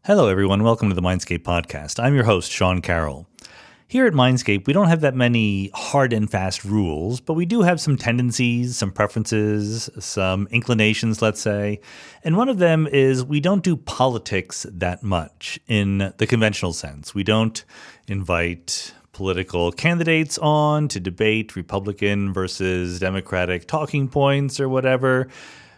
Hello, everyone. Welcome to the Mindscape podcast. I'm your host, Sean Carroll. Here at Mindscape, we don't have that many hard and fast rules, but we do have some tendencies, some preferences, some inclinations, let's say. And one of them is we don't do politics that much in the conventional sense. We don't invite political candidates on to debate Republican versus Democratic talking points or whatever.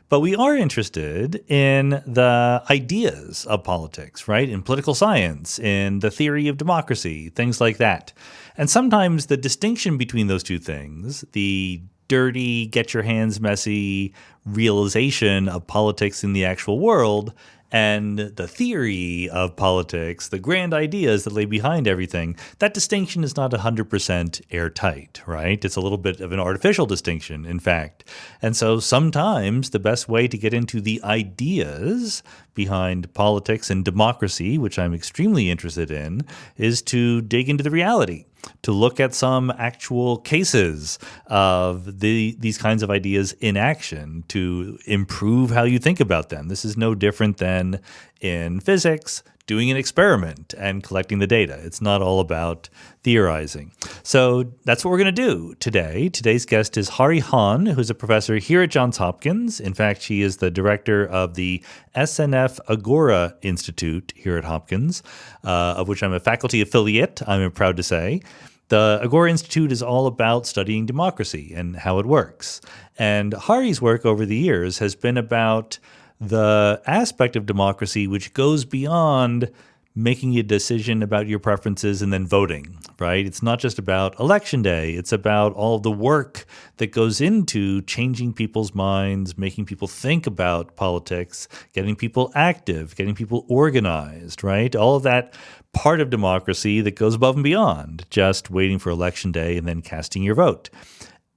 But we are interested in the ideas of politics, right? In political science, in the theory of democracy, things like that. And sometimes the distinction between those two things, the dirty, get your hands messy realization of politics in the actual world, and the theory of politics, the grand ideas that lay behind everything, that distinction is not 100% airtight, right? It's a little bit of an artificial distinction, in fact. And so sometimes the best way to get into the ideas behind politics and democracy, which I'm extremely interested in, is to dig into the reality, to look at some actual cases of these kinds of ideas in action, to improve how you think about them. This is no different than in physics, doing an experiment and collecting the data. It's not all about theorizing. So that's what we're going to do today. Today's guest is Hahrie Han, who's a professor here at Johns Hopkins. In fact, she is the director of the SNF Agora Institute here at Hopkins, of which I'm a faculty affiliate, I'm proud to say. The Agora Institute is all about studying democracy and how it works. And Harrie's work over the years has been about the aspect of democracy which goes beyond making a decision about your preferences and then voting, right? It's not just about election day. It's about all the work that goes into changing people's minds, making people think about politics, getting people active, getting people organized, right? All of that part of democracy that goes above and beyond just waiting for election day and then casting your vote.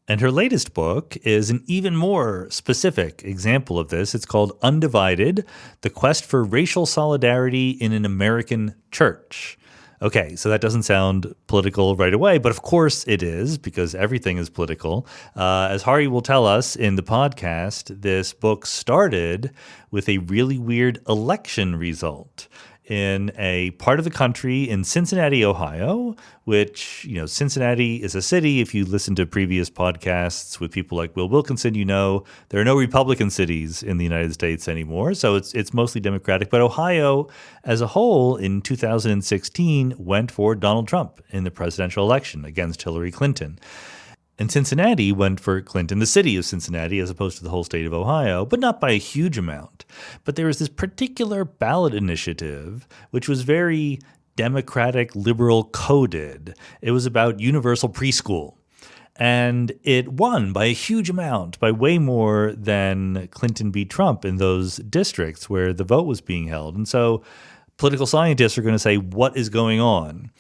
And her latest book is an even more specific example of this. It's called Undivided, The Quest for Racial Solidarity in an American Church. Okay, so that doesn't sound political right away, but of course it is, because everything is political. As Hahrie will tell us in the podcast, this book started with a really weird election result in a part of the country in Cincinnati, Ohio, which, Cincinnati is a city. If you listen to previous podcasts with people like Will Wilkinson, there are no Republican cities in the United States anymore. So it's mostly Democratic. But Ohio as a whole in 2016 went for Donald Trump in the presidential election against Hillary Clinton. And Cincinnati went for Clinton, the city of Cincinnati, as opposed to the whole state of Ohio, but not by a huge amount. But there was this particular ballot initiative, which was very Democratic, liberal coded. It was about universal preschool. And it won by a huge amount, by way more than Clinton beat Trump in those districts where the vote was being held. And so political scientists are going to say, what is going on?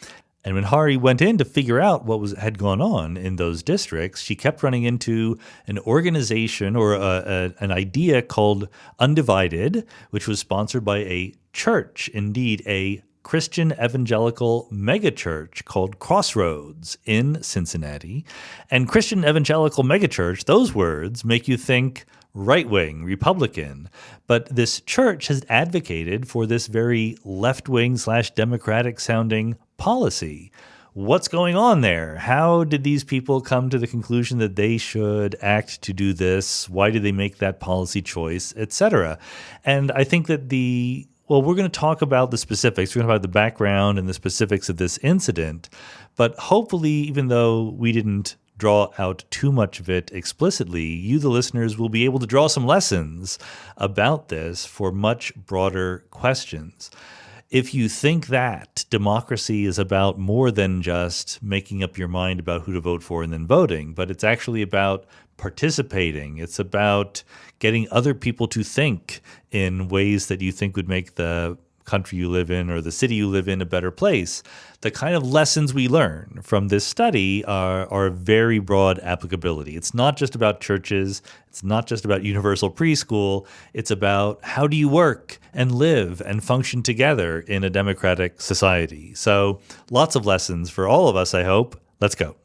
And when Hahrie went in to figure out what had gone on in those districts, she kept running into an organization or an idea called Undivided, which was sponsored by a church, indeed a Christian evangelical megachurch called Crossroads in Cincinnati. And Christian evangelical megachurch, those words make you think right-wing, Republican. But this church has advocated for this very left-wing / Democratic-sounding policy. What's going on there? How did these people come to the conclusion that they should act to do this? Why did they make that policy choice, etc.? And I think that we're going to talk about the specifics. We're going to talk about the background and the specifics of this incident. But hopefully, even though we didn't draw out too much of it explicitly, you, the listeners, will be able to draw some lessons about this for much broader questions. If you think that democracy is about more than just making up your mind about who to vote for and then voting, but it's actually about participating, it's about getting other people to think in ways that you think would make the country you live in or the city you live in a better place, the kind of lessons we learn from this study are very broad applicability. It's not just about churches. It's not just about universal preschool. It's about how do you work and live and function together in a democratic society. So lots of lessons for all of us, I hope. Let's go.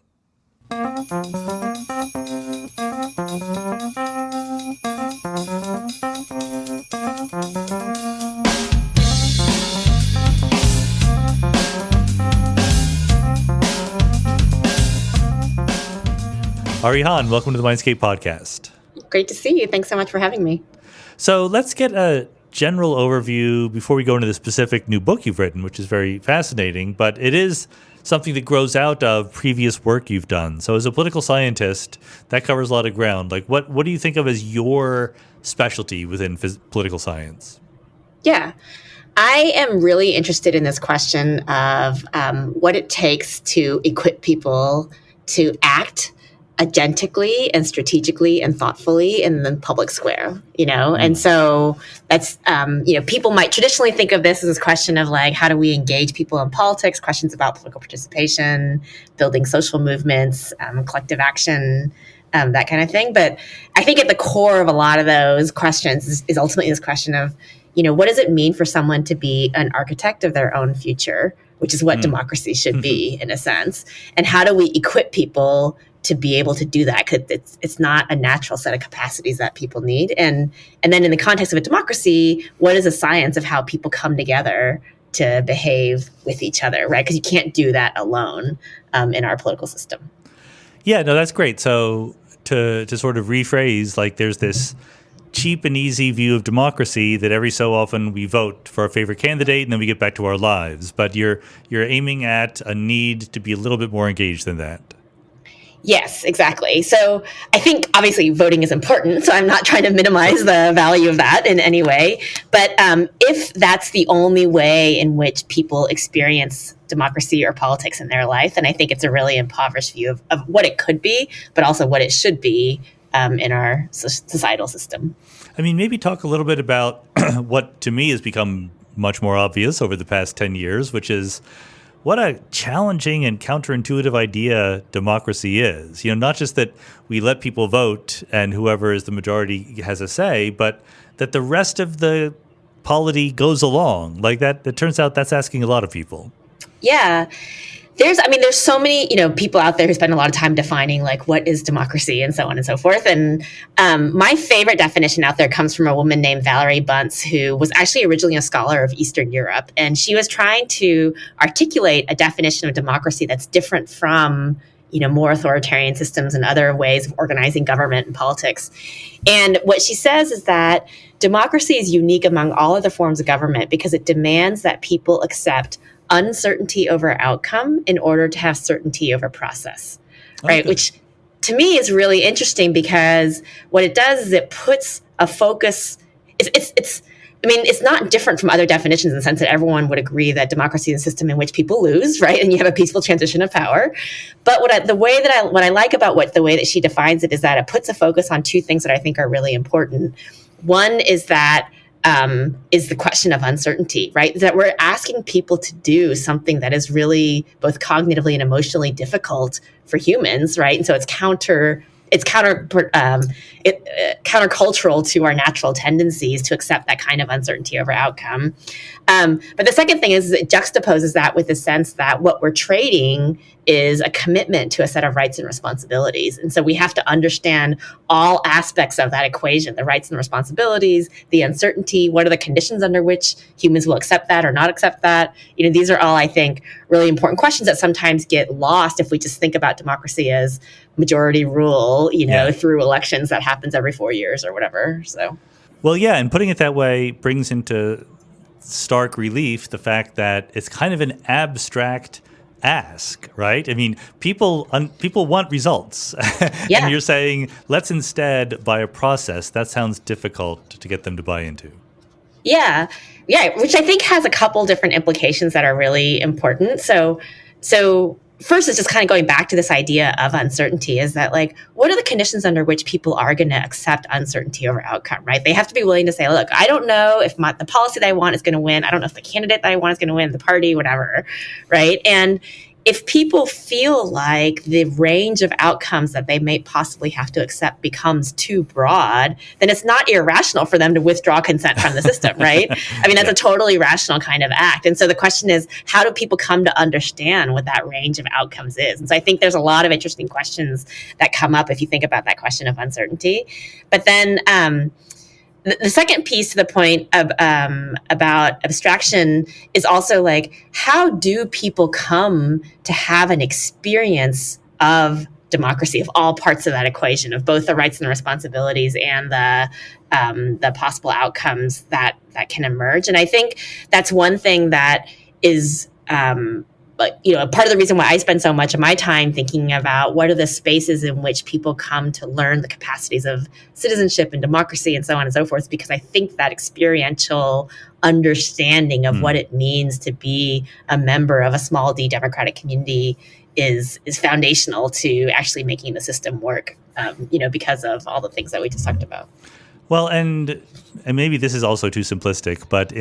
Hahrie Han, welcome to the Mindscape podcast. Great to see you. Thanks so much for having me. So let's get a general overview before we go into the specific new book you've written, which is very fascinating, but it is something that grows out of previous work you've done. So as a political scientist, that covers a lot of ground. Like what do you think of as your specialty within political science? Yeah. I am really interested in this question of what it takes to equip people to act agentically and strategically and thoughtfully in the public square, And so that's, people might traditionally think of this as this question of like, how do we engage people in politics, questions about political participation, building social movements, collective action, that kind of thing. But I think at the core of a lot of those questions is ultimately this question of, what does it mean for someone to be an architect of their own future, which is what democracy should be in a sense. And how do we equip people to be able to do that? Because it's not a natural set of capacities that people need. And then in the context of a democracy, what is a science of how people come together to behave with each other, right? Because you can't do that alone in our political system. Yeah, no, that's great. So to sort of rephrase, like there's this cheap and easy view of democracy that every so often we vote for our favorite candidate and then we get back to our lives. But you're aiming at a need to be a little bit more engaged than that. Yes, exactly. So I think obviously voting is important. So I'm not trying to minimize the value of that in any way. But if that's the only way in which people experience democracy or politics in their life, then I think it's a really impoverished view of what it could be, but also what it should be in our societal system. I mean, maybe talk a little bit about what to me has become much more obvious over the past 10 years, which is what a challenging and counterintuitive idea democracy is. Not just that we let people vote and whoever is the majority has a say, but that the rest of the polity goes along. Like that, it turns out that's asking a lot of people. Yeah. There's so many, people out there who spend a lot of time defining like what is democracy and so on and so forth. And my favorite definition out there comes from a woman named Valerie Bunce, who was actually originally a scholar of Eastern Europe. And she was trying to articulate a definition of democracy that's different from, more authoritarian systems and other ways of organizing government and politics. And what she says is that democracy is unique among all other forms of government because it demands that people accept uncertainty over outcome in order to have certainty over process, right? Okay. Which to me is really interesting because what it does is it puts a focus. It's not different from other definitions in the sense that everyone would agree that democracy is a system in which people lose, right? And you have a peaceful transition of power. But what I like about the way that she defines it is that it puts a focus on two things that I think are really important. One is that is the question of uncertainty, right? That we're asking people to do something that is really both cognitively and emotionally difficult for humans, right? And so it's countercultural to our natural tendencies to accept that kind of uncertainty over outcome. But the second thing is it juxtaposes that with the sense that what we're trading is a commitment to a set of rights and responsibilities. And so we have to understand all aspects of that equation, the rights and responsibilities, the uncertainty, what are the conditions under which humans will accept that or not accept that. These are all, I think, really important questions that sometimes get lost if we just think about democracy as majority rule, through elections that happens every 4 years or whatever. So, well, yeah, and putting it that way brings into stark relief the fact that it's kind of an abstract ask, right? I mean, people want results. Yeah. And you're saying, let's instead buy a process. That sounds difficult to get them to buy into. Yeah, which I think has a couple different implications that are really important. So first is just kind of going back to this idea of uncertainty is that like, what are the conditions under which people are going to accept uncertainty over outcome, right? They have to be willing to say, look, I don't know if the policy that I want is going to win. I don't know if the candidate that I want is going to win, the party, whatever, right? And if people feel like the range of outcomes that they may possibly have to accept becomes too broad, then it's not irrational for them to withdraw consent from the system, right? I mean, that's a totally rational kind of act. And so the question is, how do people come to understand what that range of outcomes is? And so I think there's a lot of interesting questions that come up if you think about that question of uncertainty. But then the second piece to the point of, about abstraction is also like, how do people come to have an experience of democracy, of all parts of that equation, of both the rights and the responsibilities and the possible outcomes that can emerge. And I think that's one thing that is, part of the reason why I spend so much of my time thinking about what are the spaces in which people come to learn the capacities of citizenship and democracy and so on and so forth, because I think that experiential understanding of what it means to be a member of a small d democratic community is foundational to actually making the system work, because of all the things that we just talked about. Well, and maybe this is also too simplistic, but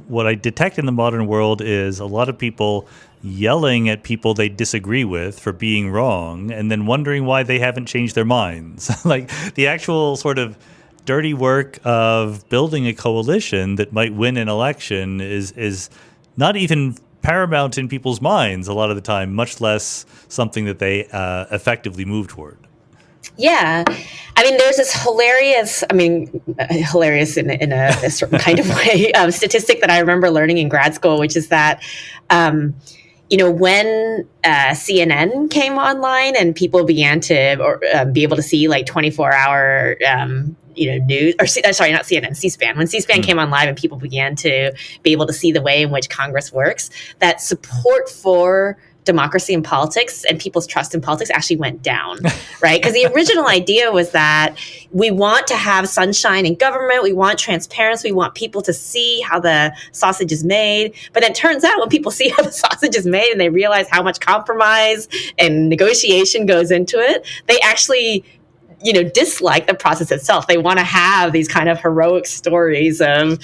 what I detect in the modern world is a lot of people yelling at people they disagree with for being wrong and then wondering why they haven't changed their minds. Like the actual sort of dirty work of building a coalition that might win an election is not even paramount in people's minds a lot of the time, much less something that they effectively move toward. Yeah. I mean, there's this hilarious in a certain kind of way, statistic that I remember learning in grad school, which is that, when CNN came online and people began to be able to see like 24-hour, news, or sorry, not CNN, C-SPAN. When C-SPAN came on live and people began to be able to see the way in which Congress works, that support for democracy and politics and people's trust in politics actually went down, right? Because the original idea was that we want to have sunshine in government, we want transparency, we want people to see how the sausage is made. But then it turns out when people see how the sausage is made and they realize how much compromise and negotiation goes into it, they actually dislike the process itself. They want to have these kind of heroic stories of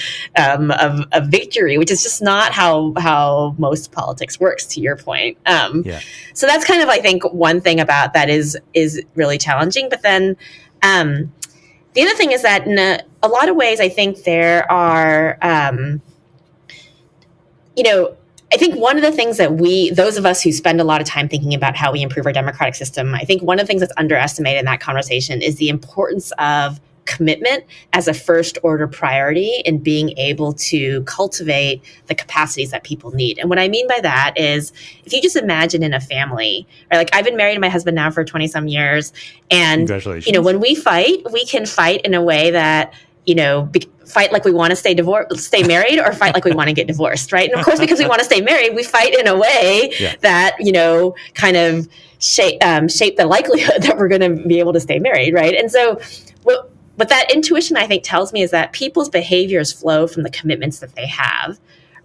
victory, which is just not how most politics works, to your point. So that's kind of, I think, one thing about that is really challenging. But then the other thing is that in a lot of ways, I think there are, I think one of the things that those of us who spend a lot of time thinking about how we improve our democratic system, I think one of the things that's underestimated in that conversation is the importance of commitment as a first order priority in being able to cultivate the capacities that people need. And what I mean by that is, if you just imagine in a family, right? Like I've been married to my husband now for 20 some years. And, when we fight, we can fight in a way that, fight like we want to stay married, or fight like we want to get divorced, right? And of course, because we want to stay married, we fight in a way that, kind of shape the likelihood that we're going to be able to stay married, right? And so what that intuition, I think, tells me is that people's behaviors flow from the commitments that they have,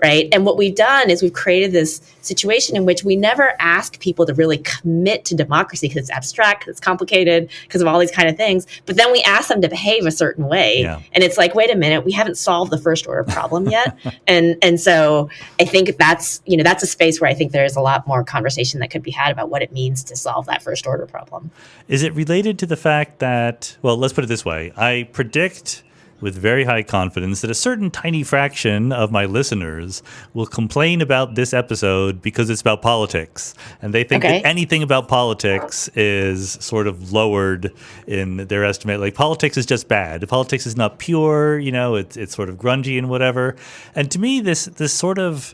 right? And what we've done is we've created this situation in which we never ask people to really commit to democracy because it's abstract, because it's complicated, because of all these kind of things. But then we ask them to behave a certain way. Yeah. And it's like, wait a minute, we haven't solved the first order problem yet. and so I think that's a space where I think there's a lot more conversation that could be had about what it means to solve that first order problem. Is it related to the fact that, well, let's put it this way. I predict with very high confidence that a certain tiny fraction of my listeners will complain about this episode because it's about politics. And they think that anything about politics is sort of lowered in their estimate. Like politics is just bad. Politics is not pure, it's sort of grungy and whatever. And to me, this sort of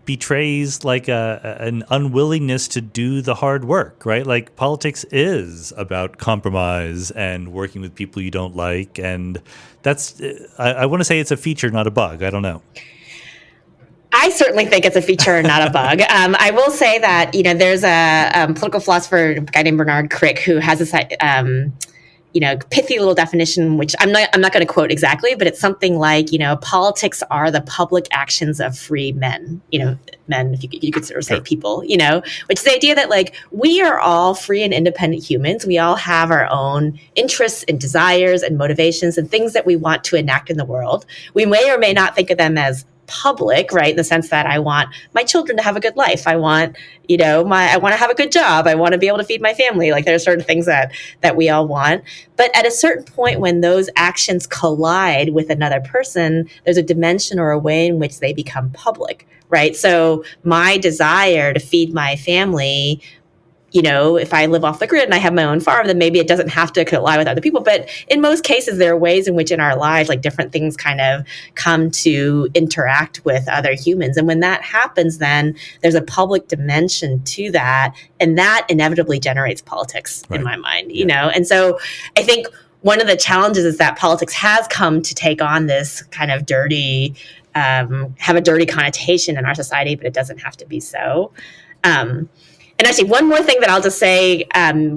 betrays like an unwillingness to do the hard work, right? Like politics is about compromise and working with people you don't like. And that's, I want to say it's a feature, not a bug. I don't know. I certainly think it's a feature, not a bug. I will say that, there's a political philosopher, a guy named Bernard Crick, who has this pithy little definition, which I'm not going to quote exactly, but it's something like, politics are the public actions of free men, men, if you could sort of say people, which is the idea that like we are all free and independent humans. We all have our own interests and desires and motivations and things that we want to enact in the world. We may or may not think of them as public, right? In the sense that I want my children to have a good life. I want, I want to have a good job. I want to be able to feed my family. Like there are certain things that we all want. But at a certain point when those actions collide with another person, there's a dimension or a way in which they become public, right? So my desire to feed my family, if I live off the grid and I have my own farm, then maybe it doesn't have to collide with other people. But in most cases, there are ways in which in our lives, like different things kind of come to interact with other humans. And when that happens, then there's a public dimension to that. And that inevitably generates politics in my mind, And so I think one of the challenges is that politics has come to take on this kind of dirty, have a dirty connotation in our society, but it doesn't have to be so. And actually, one more thing that I'll just say,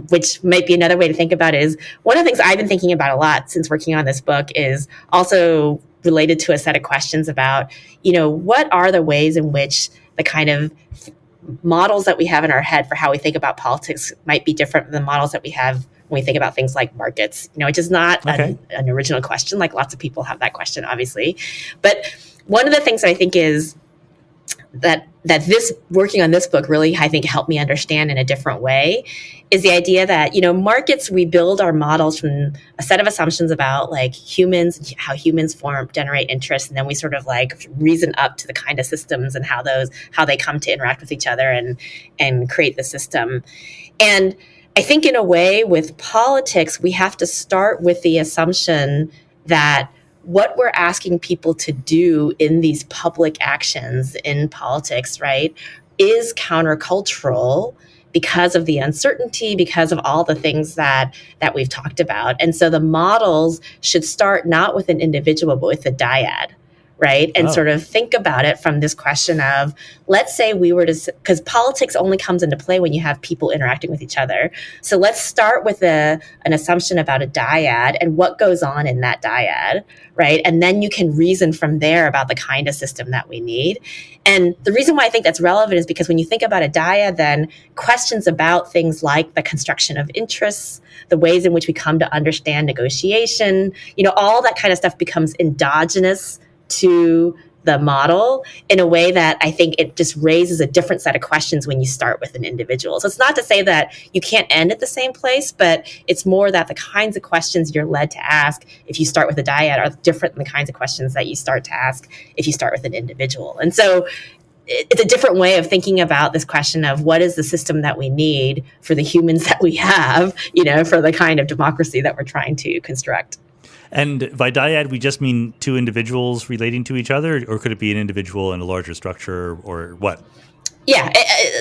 which might be another way to think about it, is one of the things I've been thinking about a lot since working on this book is also related to a set of questions about, what are the ways in which the kind of models that we have in our head for how we think about politics might be different than the models that we have when we think about things like markets, which is not an original question. Like lots of people have that question, obviously. But one of the things that I think is that this working on this book really, I think, helped me understand in a different way is the idea that, markets, we build our models from a set of assumptions about like humans, how humans generate interest. And then we sort of like reason up to the kind of systems and how they come to interact with each other and create the system. And I think in a way with politics, we have to start with the assumption that what we're asking people to do in these public actions in politics, right, is countercultural because of the uncertainty, because of all the things that we've talked about. And so the models should start not with an individual, but with a dyad, right? And sort of think about it from this question of, let's say we were to, because politics only comes into play when you have people interacting with each other. So let's start with an assumption about a dyad and what goes on in that dyad, right? And then you can reason from there about the kind of system that we need. And the reason why I think that's relevant is because when you think about a dyad, then questions about things like the construction of interests, the ways in which we come to understand negotiation, all that kind of stuff becomes endogenous to the model in a way that I think it just raises a different set of questions when you start with an individual. So it's not to say that you can't end at the same place, but it's more that the kinds of questions you're led to ask if you start with a dyad are different than the kinds of questions that you start to ask if you start with an individual. And so it's a different way of thinking about this question of what is the system that we need for the humans that we have, for the kind of democracy that we're trying to construct. And by dyad, we just mean two individuals relating to each other, or could it be an individual in a larger structure, or what? Yeah,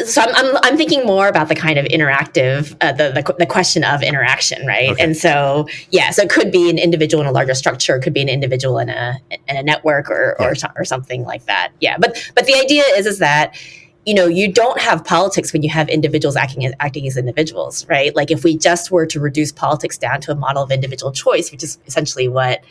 so I'm thinking more about the kind of interactive, the question of interaction, right? Okay. And so so it could be an individual in a larger structure, it could be an individual in a network or something like that. Yeah, but the idea is that you don't have politics when you have individuals acting as individuals, right? Like if we just were to reduce politics down to a model of individual choice, which is essentially what,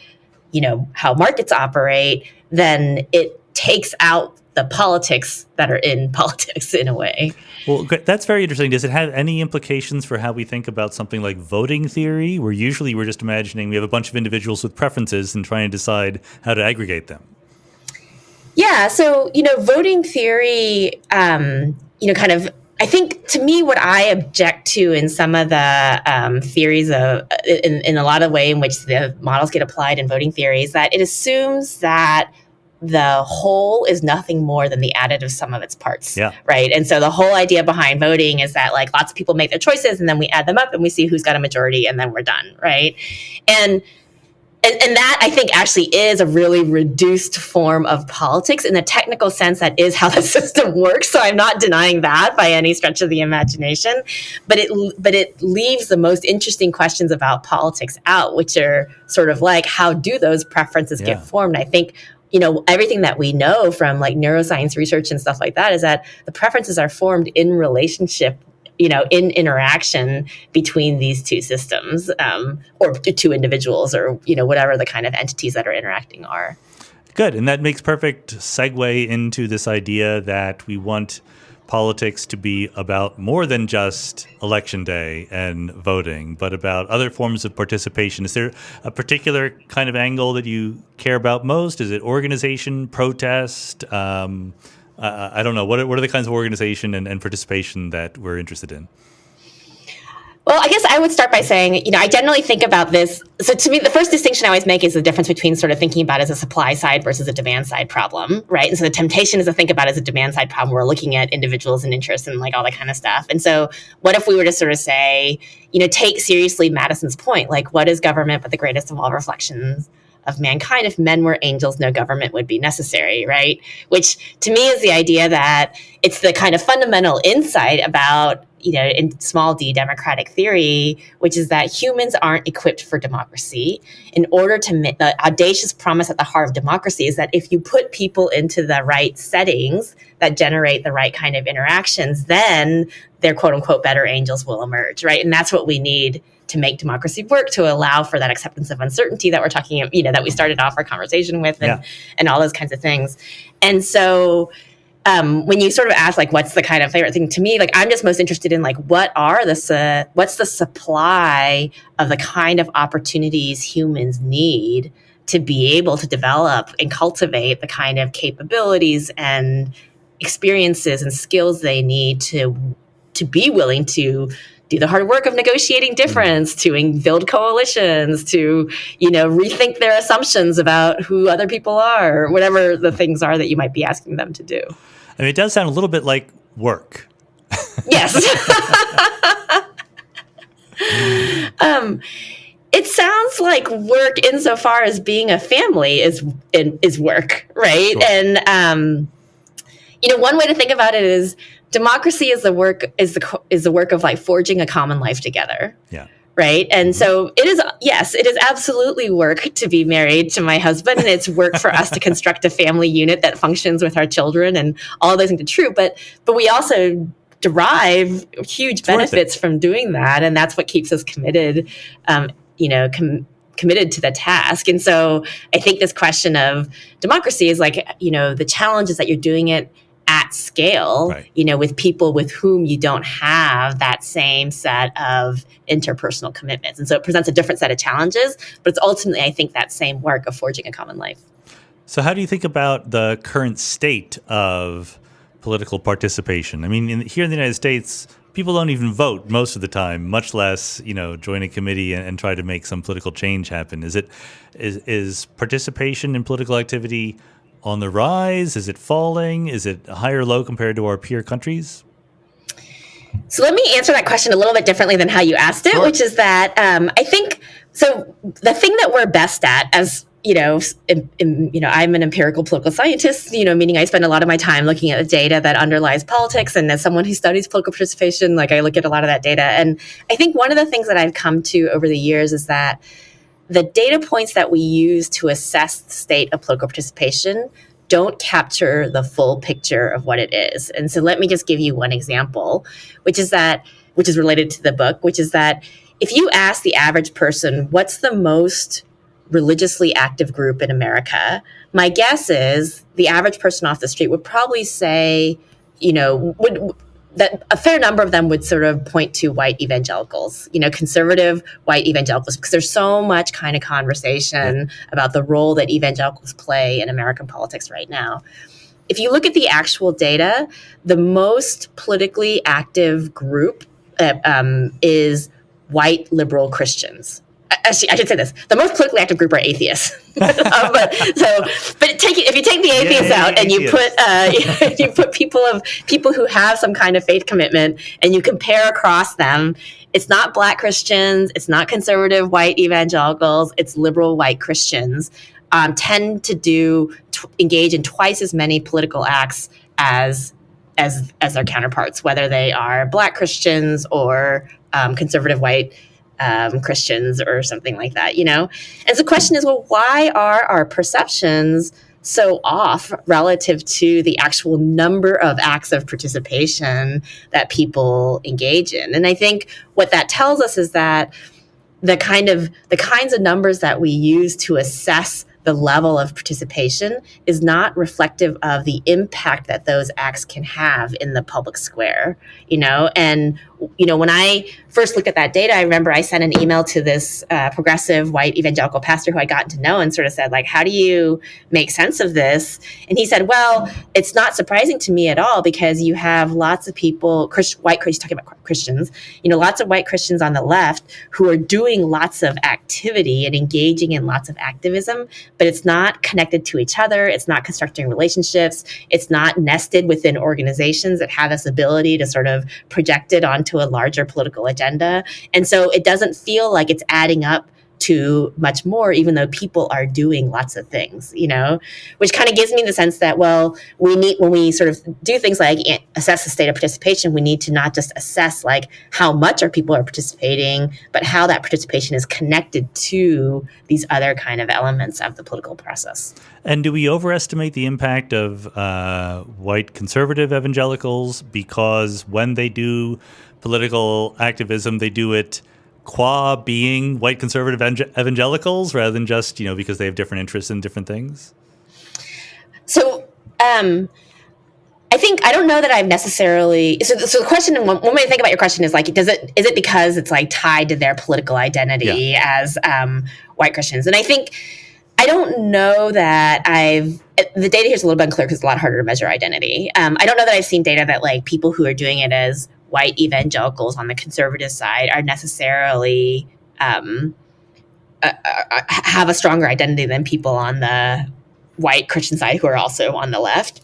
how markets operate, then it takes out the politics that are in politics in a way. Well, that's very interesting. Does it have any implications for how we think about something like voting theory, where usually we're just imagining we have a bunch of individuals with preferences and trying to decide how to aggregate them? Yeah, so, voting theory, kind of, I think to me, what I object to in some of the theories in a lot of way in which the models get applied in voting theory is that it assumes that the whole is nothing more than the additive sum of its parts, right? And so the whole idea behind voting is that like lots of people make their choices and then we add them up and we see who's got a majority and then we're done, right? And that, I think, actually is a really reduced form of politics. In the technical sense, that is how the system works. So I'm not denying that by any stretch of the imagination. But it leaves the most interesting questions about politics out, which are sort of like, how do those preferences get formed? I think, everything that we know from like neuroscience research and stuff like that is that the preferences are formed in relationship in interaction between these two systems or two individuals or, whatever the kind of entities that are interacting are. Good. And that makes perfect segue into this idea that we want politics to be about more than just election day and voting, but about other forms of participation. Is there a particular kind of angle that you care about most? Is it organization, protest? I don't know. What are the kinds of organization and participation that we're interested in? Well, I guess I would start by saying, I generally think about this. So to me, the first distinction I always make is the difference between sort of thinking about it as a supply side versus a demand side problem, right? And so the temptation is to think about it as a demand side problem. We're looking at individuals and interests and like all that kind of stuff. And so what if we were to sort of say, take seriously Madison's point, like what is government but the greatest of all reflections of mankind? If men were angels, no government would be necessary, right? Which to me is the idea that it's the kind of fundamental insight about, in small d democratic theory, which is that humans aren't equipped for democracy. In order to the audacious promise at the heart of democracy is that if you put people into the right settings that generate the right kind of interactions, then their quote unquote better angels will emerge, right? And that's what we need to make democracy work, to allow for that acceptance of uncertainty that we're talking, that we started off our conversation with, and all those kinds of things. And so when you sort of ask, like, what's the kind of favorite thing to me, like, I'm just most interested in, like, what's the supply of the kind of opportunities humans need to be able to develop and cultivate the kind of capabilities and experiences and skills they need to be willing to do the hard work of negotiating difference, to build coalitions, to, rethink their assumptions about who other people are, or whatever the things are that you might be asking them to do. I mean, it does sound a little bit like work. Yes. It sounds like work insofar as being a family is work, right? Sure. And one way to think about it is democracy is the work of like forging a common life together. Yeah. Right. And so it is absolutely work to be married to my husband. And it's work for us to construct a family unit that functions with our children, and all those things are true. But we also derive huge benefits from doing that. And that's what keeps us committed, committed to the task. And so I think this question of democracy is like, the challenge is that you're doing it at scale, right, with people with whom you don't have that same set of interpersonal commitments. And so it presents a different set of challenges, but it's ultimately, I think, that same work of forging a common life. So how do you think about the current state of political participation? I mean, here in the United States, people don't even vote most of the time, much less, join a committee and try to make some political change happen. Is participation in political activity on the rise? Is it falling? Is it high or low compared to our peer countries? So let me answer that question a little bit differently than how you asked it, which is that I think, so the thing that we're best at as, I'm an empirical political scientist, meaning I spend a lot of my time looking at the data that underlies politics. And as someone who studies political participation, like I look at a lot of that data. And I think one of the things that I've come to over the years is that the data points that we use to assess the state of political participation don't capture the full picture of what it is. And so let me just give you one example, which is related to the book, which is that if you ask the average person, what's the most religiously active group in America, my guess is the average person off the street would probably say, that a fair number of them would sort of point to white evangelicals, conservative white evangelicals, because there's so much kind of conversation about the role that evangelicals play in American politics right now. If you look at the actual data, the most politically active group is white liberal Christians. Actually, I should say this: the most politically active group are atheists. If you take the atheists out and you put people who have some kind of faith commitment and you compare across them, it's not Black Christians, it's not conservative white evangelicals, it's liberal white Christians tend to engage in twice as many political acts as their counterparts, whether they are Black Christians or conservative white Christians or something like that, And so the question is, well, why are our perceptions so off relative to the actual number of acts of participation that people engage in? And I think what that tells us is that the kinds of numbers that we use to assess the level of participation is not reflective of the impact that those acts can have in the public square, And when I first looked at that data, I remember I sent an email to this progressive white evangelical pastor who I gotten to know and sort of said, like, how do you make sense of this? And he said, well, it's not surprising to me at all because you have lots of people, white Christians, talking about Christians, lots of white Christians on the left who are doing lots of activity and engaging in lots of activism, but it's not connected to each other. It's not constructing relationships. It's not nested within organizations that have this ability to sort of project it onto a larger political agenda. And so it doesn't feel like it's adding up to much more, even though people are doing lots of things, which kind of gives me the sense that, well, when we sort of do things like assess the state of participation, we need to not just assess like how much our people are participating, but how that participation is connected to these other kind of elements of the political process. And do we overestimate the impact of white conservative evangelicals because when they do political activism, they do it qua being white conservative evangelicals rather than just, because they have different interests in different things? So I don't know that I've necessarily, so the question, one way to think about your question is like, is it because it's like tied to their political identity as white Christians? And I don't know that the data here is a little bit unclear because it's a lot harder to measure identity. I don't know that I've seen data that like people who are doing it as white evangelicals on the conservative side are necessarily have a stronger identity than people on the white Christian side who are also on the left.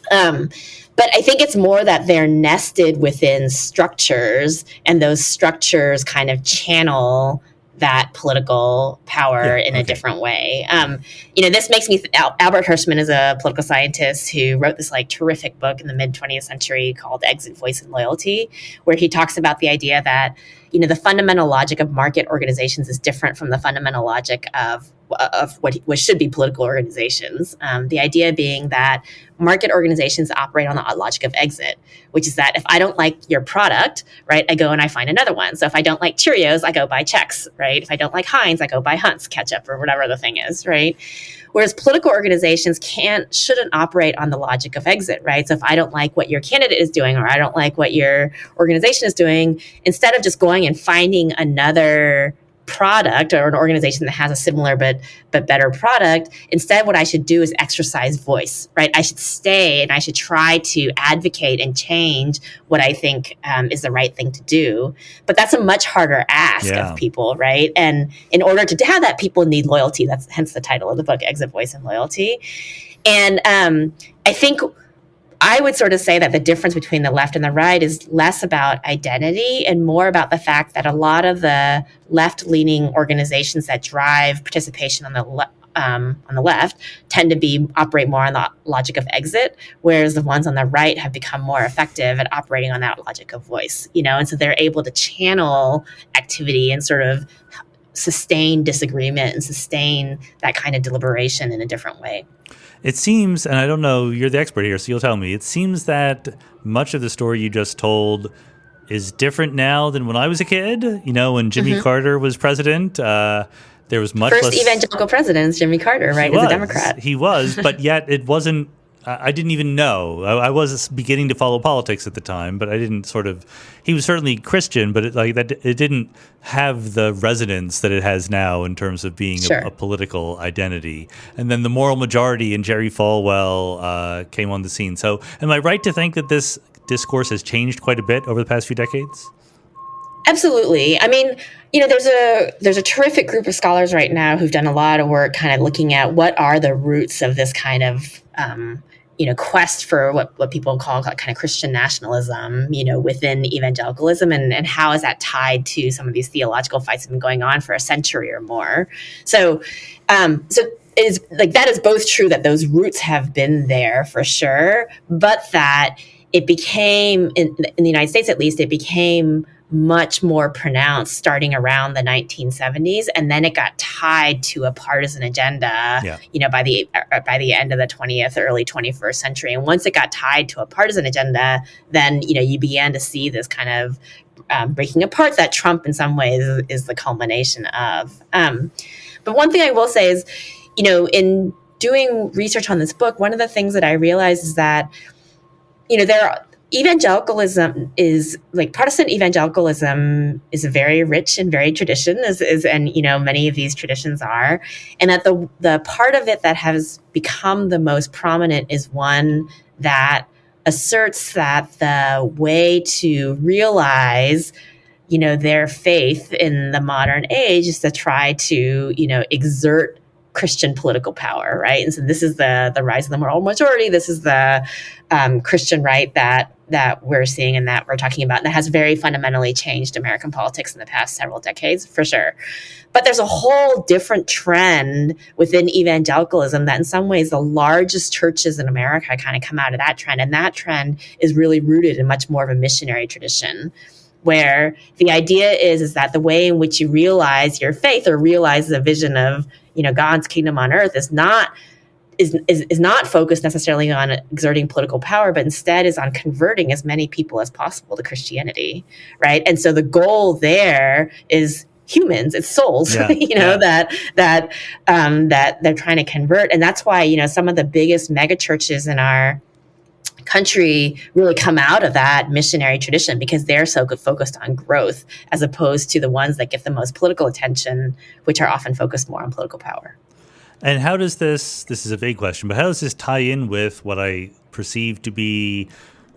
But I think it's more that they're nested within structures, and those structures kind of channel that political power in a different way. This makes me Albert Hirschman is a political scientist who wrote this like terrific book in the mid 20th century called Exit, Voice, and Loyalty, where he talks about the idea that the fundamental logic of market organizations is different from the fundamental logic of what should be political organizations. The idea being that market organizations operate on the logic of exit, which is that if I don't like your product, right, I go and I find another one. So if I don't like Cheerios, I go buy Chex, right? If I don't like Heinz, I go buy Hunt's ketchup or whatever the thing is, right? Whereas political organizations shouldn't operate on the logic of exit, right? So if I don't like what your candidate is doing or I don't like what your organization is doing, instead of just going and finding another product or an organization that has a similar but better product, instead what I should do is exercise voice, right? I should stay and I should try to advocate and change what I think is the right thing to do. But that's a much harder ask of people, right? And in order to have that, people need loyalty. That's hence the title of the book, Exit, Voice, and Loyalty. And I think I would sort of say that the difference between the left and the right is less about identity and more about the fact that a lot of the left-leaning organizations that drive participation on the left tend to operate more on the logic of exit, whereas the ones on the right have become more effective at operating on that logic of voice. And so they're able to channel activity and sort of sustain disagreement and sustain that kind of deliberation in a different way. It seems, and I don't know, you're the expert here, so you'll tell me, it seems that much of the story you just told is different now than when I was a kid. When Jimmy Carter was president, there was much less... First evangelical president is Jimmy Carter, right, as a Democrat. He was, but yet it wasn't... I didn't even know. I was beginning to follow politics at the time, but I didn't he was certainly Christian, but it didn't have the resonance that it has now in terms of being a political identity. And then the moral majority and Jerry Falwell came on the scene. So am I right to think that this discourse has changed quite a bit over the past few decades? Absolutely. I mean, there's a terrific group of scholars right now who've done a lot of work kind of looking at what are the roots of this kind of quest for what people call kind of Christian nationalism, within evangelicalism, and how is that tied to some of these theological fights that have been going on for a century or more. So it is like that is both true that those roots have been there for sure, but that it became in the United States, at least, it became much more pronounced starting around the 1970s, and then it got tied to a partisan agenda, by the end of the 20th, early 21st century. And once it got tied to a partisan agenda, then you began to see this kind of breaking apart that Trump, in some ways, is the culmination of. But one thing I will say is, in doing research on this book, one of the things that I realized is that, evangelicalism is like Protestant evangelicalism is a very rich and varied tradition, and many of these traditions are, and that the part of it that has become the most prominent is one that asserts that the way to realize their faith in the modern age is to try to exert Christian political power, right? And so this is the rise of the moral majority. This is the Christian right that we're seeing and that we're talking about, and that has very fundamentally changed American politics in the past several decades, for sure. But there's a whole different trend within evangelicalism that in some ways the largest churches in America kind of come out of that trend. And that trend is really rooted in much more of a missionary tradition, where the idea is that the way in which you realize your faith or realize the vision of God's kingdom on earth is not focused necessarily on exerting political power, but instead is on converting as many people as possible to Christianity, right? And so the goal there is humans, it's souls, that they're trying to convert, and that's why some of the biggest megachurches in our country really come out of that missionary tradition, because they're so focused on growth as opposed to the ones that get the most political attention, which are often focused more on political power. And how does this is a vague question, but how does this tie in with what I perceive to be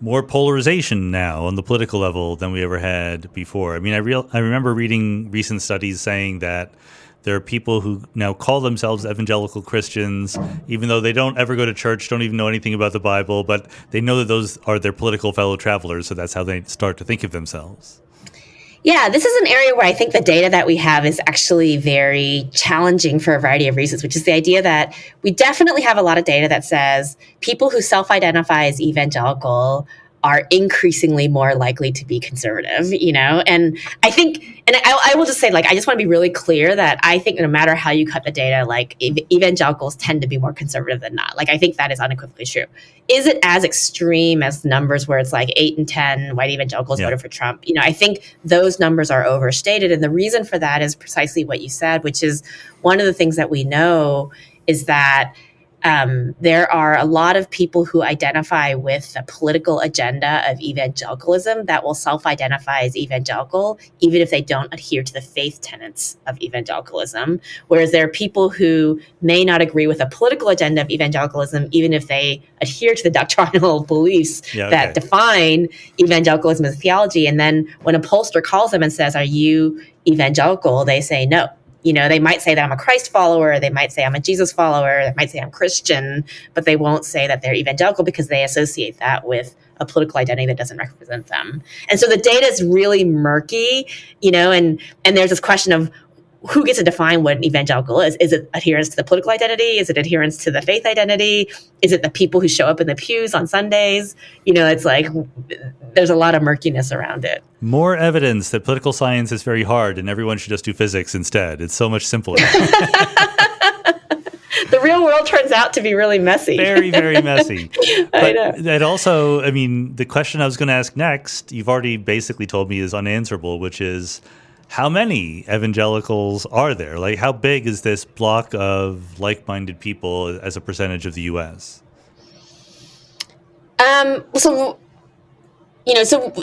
more polarization now on the political level than we ever had before? I mean, I remember reading recent studies saying that there are people who now call themselves evangelical Christians, even though they don't ever go to church, don't even know anything about the Bible, but they know that those are their political fellow travelers, so that's how they start to think of themselves. Yeah, this is an area where I think the data that we have is actually very challenging for a variety of reasons, which is the idea that we definitely have a lot of data that says people who self-identify as evangelical are increasingly more likely to be conservative, and I think, and I will just say, I just want to be really clear that I think no matter how you cut the data, evangelicals tend to be more conservative than not. I think that is unequivocally true. Is it as extreme as numbers where it's 8 and 10 white evangelicals voted for Trump? I think those numbers are overstated. And the reason for that is precisely what you said, which is one of the things that we know is that there are a lot of people who identify with the political agenda of evangelicalism that will self-identify as evangelical, even if they don't adhere to the faith tenets of evangelicalism. Whereas there are people who may not agree with the political agenda of evangelicalism, even if they adhere to the doctrinal beliefs that define evangelicalism as theology. And then when a pollster calls them and says, "Are you evangelical?" they say no. They might say that I'm a Christ follower, they might say I'm a Jesus follower, they might say I'm Christian, but they won't say that they're evangelical because they associate that with a political identity that doesn't represent them. And so the data is really murky, and there's this question of who gets to define what an evangelical is. Is it adherence to the political identity? Is it adherence to the faith identity? Is it the people who show up in the pews on Sundays? It's there's a lot of murkiness around it. More evidence that political science is very hard and everyone should just do physics instead. It's so much simpler. The real world turns out to be really messy. Very, very messy. But I know. that also, the question I was going to ask next, you've already basically told me is unanswerable, which is, how many evangelicals are there? How big is this block of like-minded people as a percentage of the U.S.? So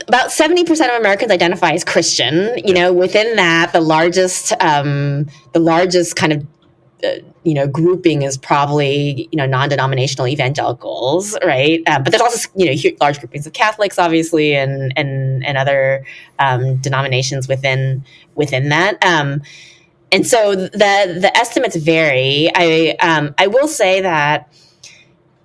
about 70% of Americans identify as Christian. Within that, the largest kind of grouping is probably non-denominational evangelicals, right? But there's also large groupings of Catholics, obviously, and other denominations within that. And so the estimates vary. I will say that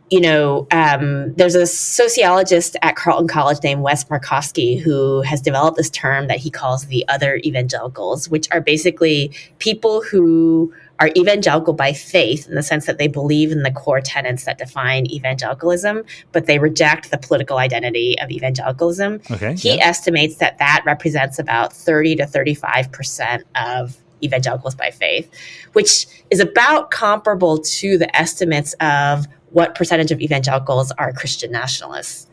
there's a sociologist at Carleton College named Wes Markowski who has developed this term that he calls the other evangelicals, which are basically people who are evangelical by faith in the sense that they believe in the core tenets that define evangelicalism, but they reject the political identity of evangelicalism. He estimates that represents about 30 to 35% of evangelicals by faith, which is about comparable to the estimates of what percentage of evangelicals are Christian nationalists.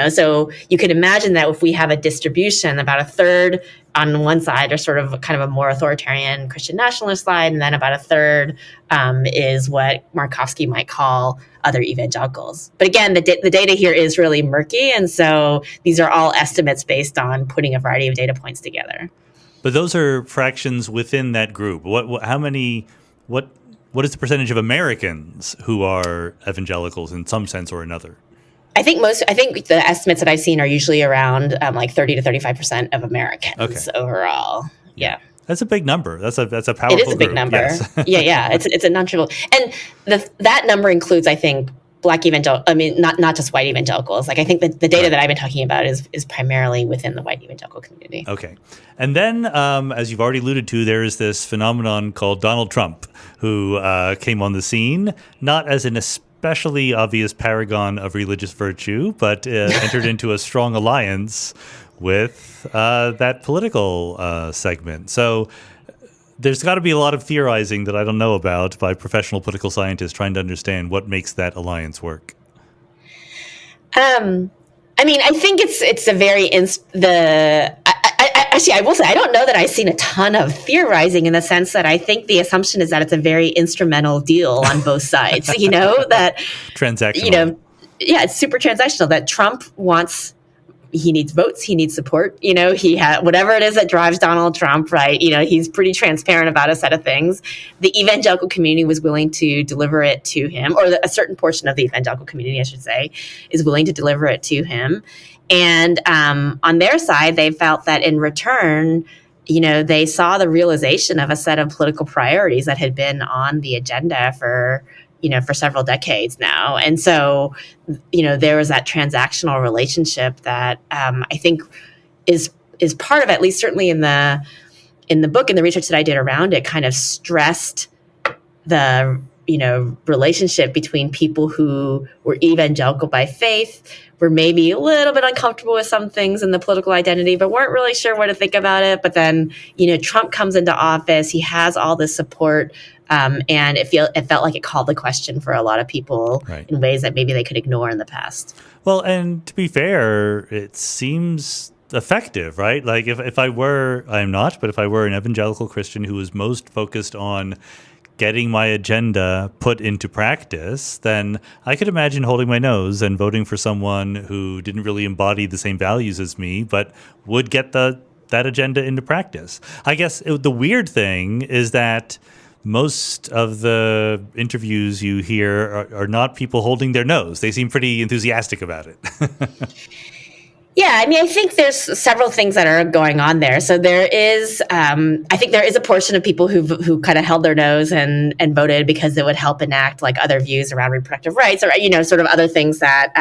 So you can imagine that if we have a distribution, about a third on one side are sort of kind of a more authoritarian Christian nationalist side, and then about a third is what Markovsky might call other evangelicals. But again, the data here is really murky, and so these are all estimates based on putting a variety of data points together. But those are fractions within that group. What is the percentage of Americans who are evangelicals in some sense or another? I think the estimates that I've seen are usually around like 30 to 35% of Americans overall. Yeah. That's a big number. That's a powerful It is a big group. number. Yes. Yeah. It's a non-trivial. And that number includes, I think, Black evangelical. I mean, not just white evangelicals. Like, I think that the data that I've been talking about is primarily within the white evangelical community. Okay. And then, as you've already alluded to, there is this phenomenon called Donald Trump, who came on the scene, not as an especially obvious paragon of religious virtue, but entered into a strong alliance with that political segment. So there's got to be a lot of theorizing that I don't know about by professional political scientists trying to understand what makes that alliance work. I mean, I think it's a very actually, I will say I don't know that I've seen a ton of theorizing, in the sense that I think the assumption is that it's a very instrumental deal on both sides. That transactional. It's super transactional. That Trump he needs votes, he needs support. He had whatever it is that drives Donald Trump, right? He's pretty transparent about a set of things. The evangelical community was willing to deliver it to him, or a certain portion of the evangelical community, I should say, is willing to deliver it to him. And on their side, they felt that in return, they saw the realization of a set of political priorities that had been on the agenda for several decades now. And so, there was that transactional relationship that I think is part of, at least certainly in the book and the research that I did around it, kind of stressed the relationship between people who were evangelical by faith, were maybe a little bit uncomfortable with some things in the political identity, but weren't really sure what to think about it. But then, Trump comes into office, he has all this support, and it felt like it called the question for a lot of people in ways that maybe they could ignore in the past. Well, and to be fair, it seems effective, right? Like if I were an evangelical Christian who was most focused on getting my agenda put into practice, then I could imagine holding my nose and voting for someone who didn't really embody the same values as me, but would get that agenda into practice. I guess the weird thing is that most of the interviews you hear are not people holding their nose. They seem pretty enthusiastic about it. Yeah, I mean, I think there's several things that are going on there. So there is, I think there is a portion of people who kind of held their nose and voted because it would help enact like other views around reproductive rights, or sort of other things that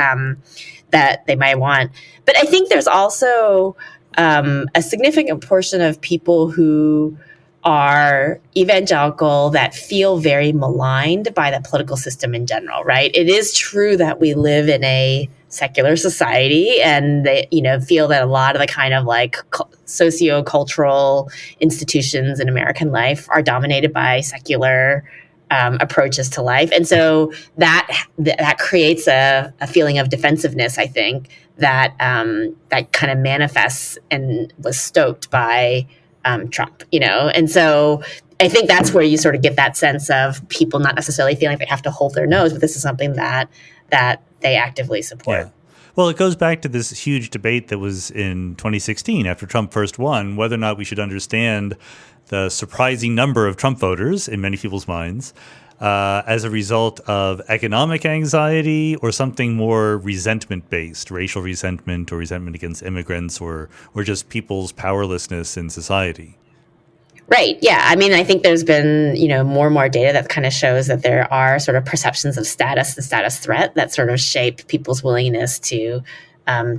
that they might want. But I think there's also a significant portion of people who are evangelical that feel very maligned by the political system in general, right? It is true that we live in a secular society, and they, feel that a lot of the kind of like socio-cultural institutions in American life are dominated by secular approaches to life. And so that creates a feeling of defensiveness, I think, that kind of manifests and was stoked by Trump, and so I think that's where you sort of get that sense of people not necessarily feeling they have to hold their nose, but this is something that they actively support. Yeah. Well, it goes back to this huge debate that was in 2016 after Trump first won, whether or not we should understand the surprising number of Trump voters in many people's minds as a result of economic anxiety or something more resentment-based, racial resentment or resentment against immigrants or just people's powerlessness in society. Right. Yeah. I mean, I think there's been, more and more data that kind of shows that there are sort of perceptions of status, the status threat, that sort of shape people's willingness to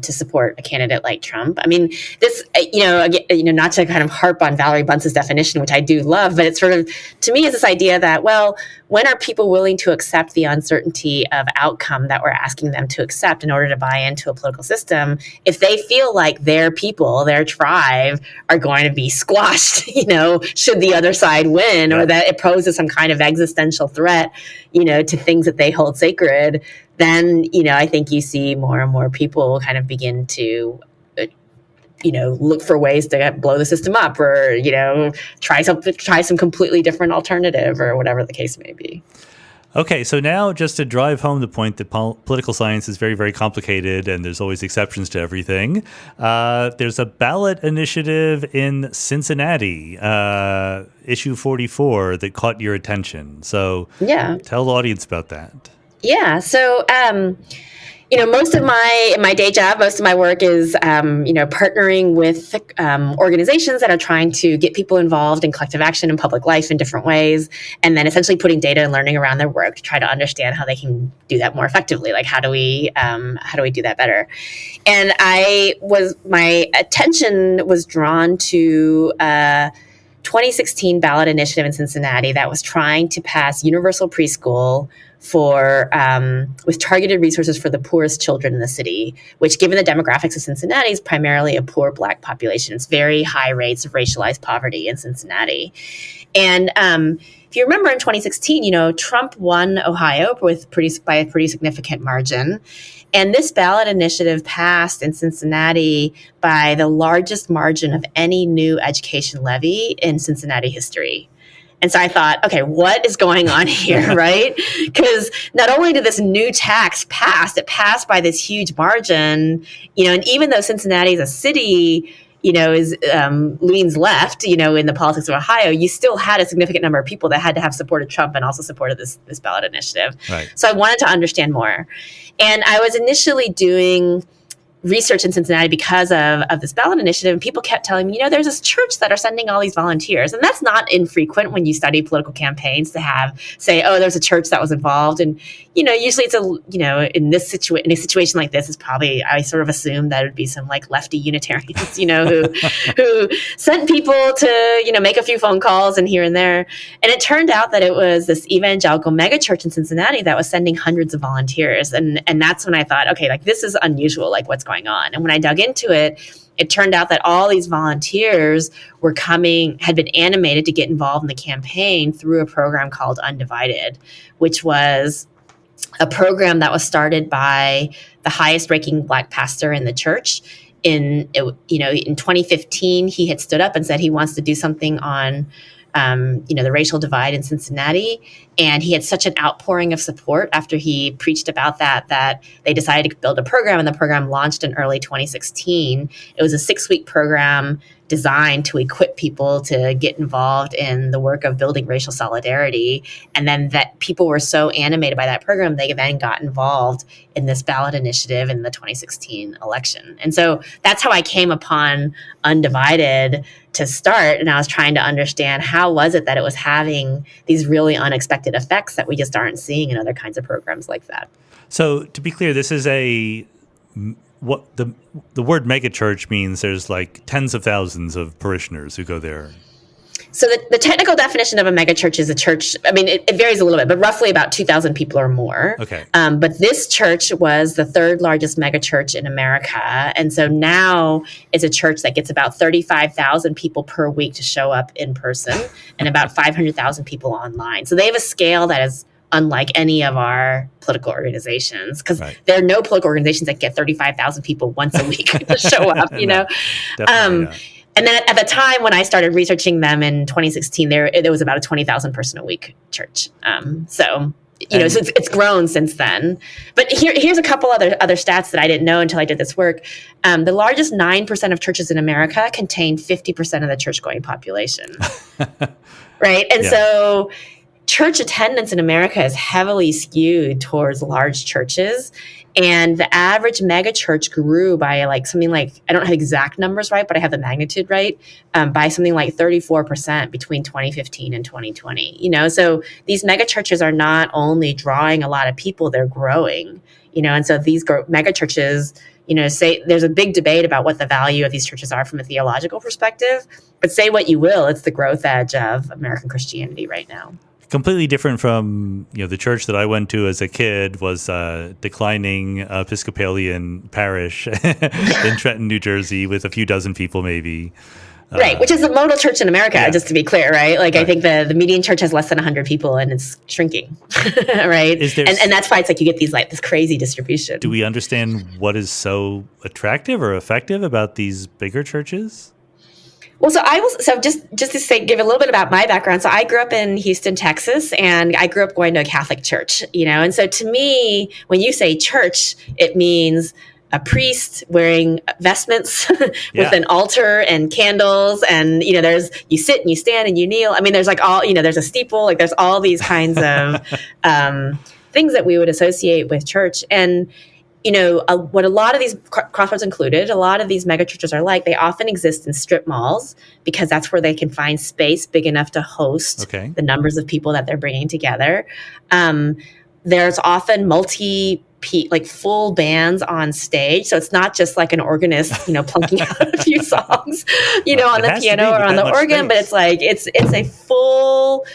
support a candidate like Trump. I mean, this, not to kind of harp on Valerie Bunce's definition, which I do love, but it's sort of, to me, is this idea that, well, when are people willing to accept the uncertainty of outcome that we're asking them to accept in order to buy into a political system, if they feel like their people, their tribe, are going to be squashed, should the other side win, or that it poses some kind of existential threat, to things that they hold sacred, then, I think you see more and more people kind of begin to look for ways to blow the system up, or try some completely different alternative, or whatever the case may be. Okay, so now just to drive home the point that political science is very, very complicated and there's always exceptions to everything, there's a ballot initiative in Cincinnati, issue 44, that caught your attention. So tell the audience about that. Yeah, so most of my day job, most of my work is, partnering with organizations that are trying to get people involved in collective action and public life in different ways, and then essentially putting data and learning around their work to try to understand how they can do that more effectively. Like, how do we do that better? And my attention was drawn to 2016 ballot initiative in Cincinnati that was trying to pass universal preschool with targeted resources for the poorest children in the city, which, given the demographics of Cincinnati, is primarily a poor Black population. It's very high rates of racialized poverty in Cincinnati. And if you remember in 2016, Trump won Ohio by a pretty significant margin. And this ballot initiative passed in Cincinnati by the largest margin of any new education levy in Cincinnati history. And so I thought, okay, what is going on here, right? Because not only did this new tax pass, it passed by this huge margin, and even though Cincinnati is a city, leans left, in the politics of Ohio, you still had a significant number of people that had to have supported Trump and also supported this ballot initiative. Right. So I wanted to understand more. And I was initially doing research in Cincinnati because of this ballot initiative, and people kept telling me, there's this church that are sending all these volunteers. And that's not infrequent when you study political campaigns to say, oh, there's a church that was involved. And, usually it's in a situation like this, it's probably, I sort of assume that it would be some like lefty Unitarians, who sent people to, make a few phone calls and here and there. And it turned out that it was this evangelical megachurch in Cincinnati that was sending hundreds of volunteers. And that's when I thought, okay, like, this is unusual, like, what's going on. And when I dug into it, it turned out that all these volunteers had been animated to get involved in the campaign through a program called Undivided, which was a program that was started by the highest ranking Black pastor in the church. In 2015, he had stood up and said he wants to do something on the racial divide in Cincinnati. And he had such an outpouring of support after he preached about that they decided to build a program, and the program launched in early 2016. It was a 6-week program designed to equip people to get involved in the work of building racial solidarity. And then that people were so animated by that program, they then got involved in this ballot initiative in the 2016 election. And so that's how I came upon Undivided to start. And I was trying to understand, how was it that it was having these really unexpected effects that we just aren't seeing in other kinds of programs like that. So to be clear, this is what the word megachurch means. There's like tens of thousands of parishioners who go there. So the technical definition of a megachurch is a church. I mean, it varies a little bit, but roughly about 2,000 people or more. Okay. But this church was the third largest megachurch in America. And so now it's a church that gets about 35,000 people per week to show up in person and about 500,000 people online. So they have a scale that is unlike any of our political organizations, because there are no political organizations that get 35,000 people once a week to show up, Definitely not. And then at the time when I started researching them in 2016, there was about a 20,000 person a week church. So it's grown since then. But here's a couple other stats that I didn't know until I did this work. The largest 9% of churches in America contain 50% of the church-going population. Right? And so church attendance in America is heavily skewed towards large churches. And the average mega church grew by something like, I don't have exact numbers right, but I have the magnitude right, by something like 34% between 2015 and 2020. So these mega churches are not only drawing a lot of people, they're growing, and so these mega churches, say there's a big debate about what the value of these churches are from a theological perspective, but say what you will, it's the growth edge of American Christianity right now. Completely different from the church that I went to as a kid was a declining Episcopalian parish in Trenton, New Jersey, with a few dozen people maybe. Right, which is the modal church in America, Yeah. just to be clear, right? Like, I think the median church has less than 100 people and it's shrinking, right? And that's why it's like you get these like this crazy distribution. Do we understand what is so attractive or effective about these bigger churches? Well, just to say, give a little bit about my background. So I grew up in Houston, Texas, and I grew up going to a Catholic church, and so to me, when you say church, it means a priest wearing vestments with an altar and candles. And, you sit and you stand and you kneel. I mean, there's like there's a steeple, like there's all these kinds of things that we would associate with church. And, what a lot of these Crossroads included, a lot of these mega churches are like, they often exist in strip malls because that's where they can find space big enough to host the numbers of people that they're bringing together. There's often full bands on stage. So it's not just like an organist, plunking out a few songs, on the piano or on the organ, but it's like, it's a full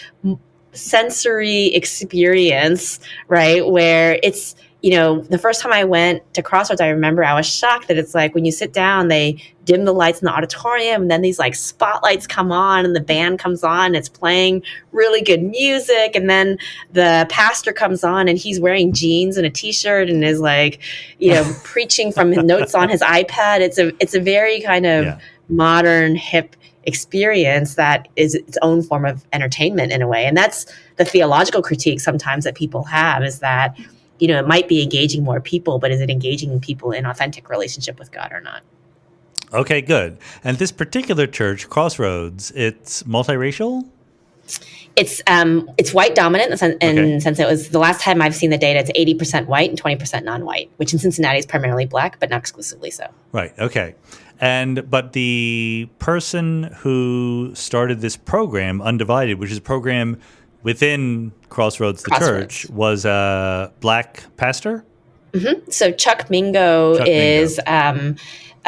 sensory experience, right? Where it's, the first time I went to Crossroads, I remember I was shocked that it's like when you sit down, they dim the lights in the auditorium and then these like spotlights come on and the band comes on and it's playing really good music. And then the pastor comes on and he's wearing jeans and a t-shirt and is like, preaching from his notes on his iPad. It's a very kind of modern, hip experience that is its own form of entertainment in a way. And that's the theological critique sometimes that people have, is that it might be engaging more people, but is it engaging people in authentic relationship with God or not? Okay, good. And this particular church, Crossroads, it's multiracial? It's white dominant in the sense it was the last time I've seen the data, it's 80% white and 20% non-white, which in Cincinnati is primarily black, but not exclusively so. Right. Okay. But the person who started this program, Undivided, which is a program within Crossroads, the church, was a black pastor? Mm-hmm. So Chuck Mingo is a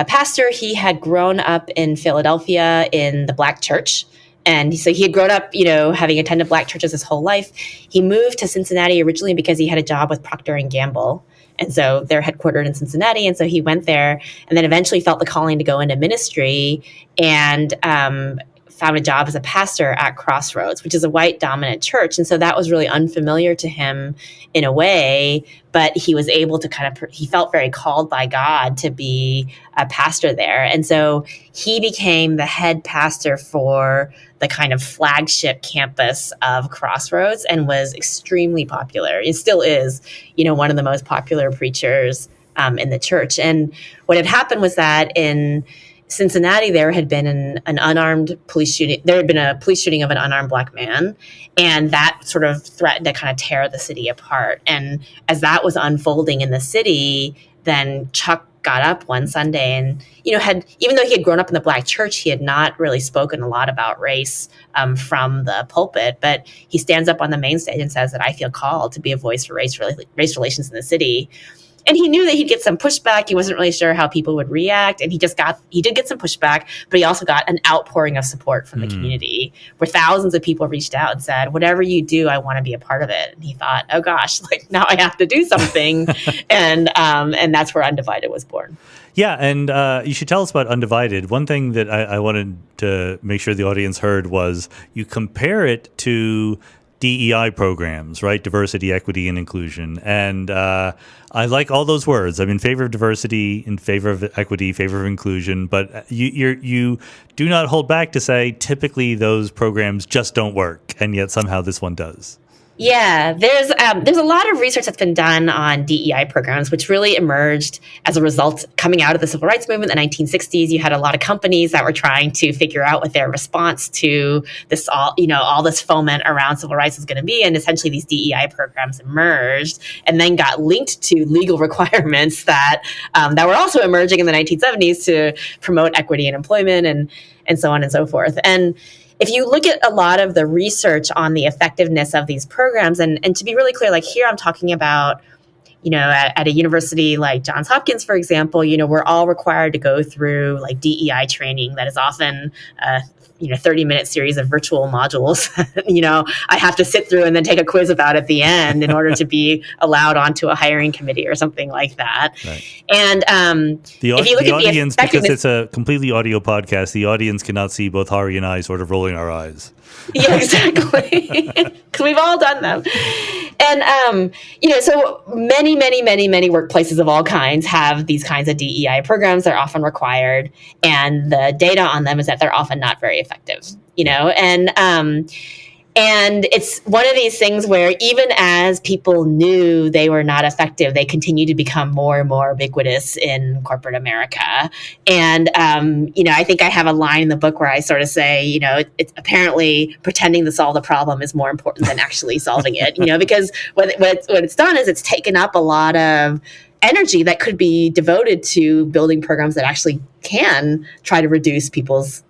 pastor. He had grown up in Philadelphia in the black church. And so he had grown up, having attended black churches his whole life. He moved to Cincinnati originally because he had a job with Procter & Gamble. And so they're headquartered in Cincinnati. And so he went there and then eventually felt the calling to go into ministry and found a job as a pastor at Crossroads, which is a white dominant church. And so that was really unfamiliar to him in a way, but he was able to he felt very called by God to be a pastor there. And so he became the head pastor for the kind of flagship campus of Crossroads and was extremely popular. It still is, one of the most popular preachers in the church. And what had happened was that in Cincinnati, there had been an unarmed police shooting. There had been a police shooting of an unarmed black man, and that sort of threatened to kind of tear the city apart. And as that was unfolding in the city, then Chuck got up one Sunday and, even though he had grown up in the black church, he had not really spoken a lot about race from the pulpit. But he stands up on the main stage and says that I feel called to be a voice for race relations in the city. And he knew that he'd get some pushback. He wasn't really sure how people would react. And he did get some pushback, but he also got an outpouring of support from the community where thousands of people reached out and said, whatever you do, I want to be a part of it. And he thought, oh gosh, like now I have to do something. and that's where Undivided was born. Yeah. And you should tell us about Undivided. One thing that I wanted to make sure the audience heard was you compare it to DEI programs, right? Diversity, equity, and inclusion. And I like all those words. I'm in favor of diversity, in favor of equity, favor of inclusion. But you do not hold back to say typically those programs just don't work, and yet somehow this one does. Yeah, there's a lot of research that's been done on DEI programs, which really emerged as a result coming out of the civil rights movement in the 1960s. You had a lot of companies that were trying to figure out what their response to this all this foment around civil rights was going to be, and essentially these DEI programs emerged and then got linked to legal requirements that were also emerging in the 1970s to promote equity in employment and so on and so forth. And if you look at a lot of the research on the effectiveness of these programs, and to be really clear, like here I'm talking about, at a university like Johns Hopkins, for example, we're all required to go through like DEI training that is often 30-minute series of virtual modules. I have to sit through and then take a quiz about at the end in order to be allowed onto a hiring committee or something like that. Right. And if you look at audience, because it's a completely audio podcast, the audience cannot see both Hahrie and I sort of rolling our eyes. Yeah, exactly. Because we've all done them. And, so many workplaces of all kinds have these kinds of DEI programs. They're often required. And the data on them is that they're often not very effective, and it's one of these things where even as people knew they were not effective, they continue to become more and more ubiquitous in corporate America. And, I think I have a line in the book where I sort of say, it's apparently pretending to solve the problem is more important than actually solving it, because what it's done is it's taken up a lot of energy that could be devoted to building programs that actually can try to reduce people's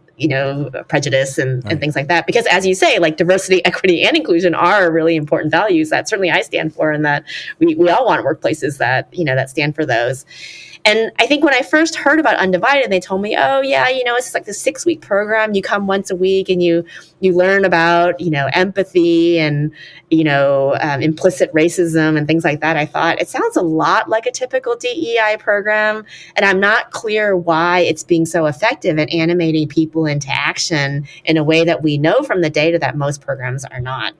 prejudice and things like that. Because as you say, like diversity, equity, and inclusion are really important values that certainly I stand for, and that we all want workplaces that, that stand for those. And I think when I first heard about Undivided, they told me, oh yeah, it's like this 6-week program. You come once a week and you learn about, empathy and, implicit racism and things like that. I thought it sounds a lot like a typical DEI program. And I'm not clear why it's being so effective at animating people into action in a way that we know from the data that most programs are not.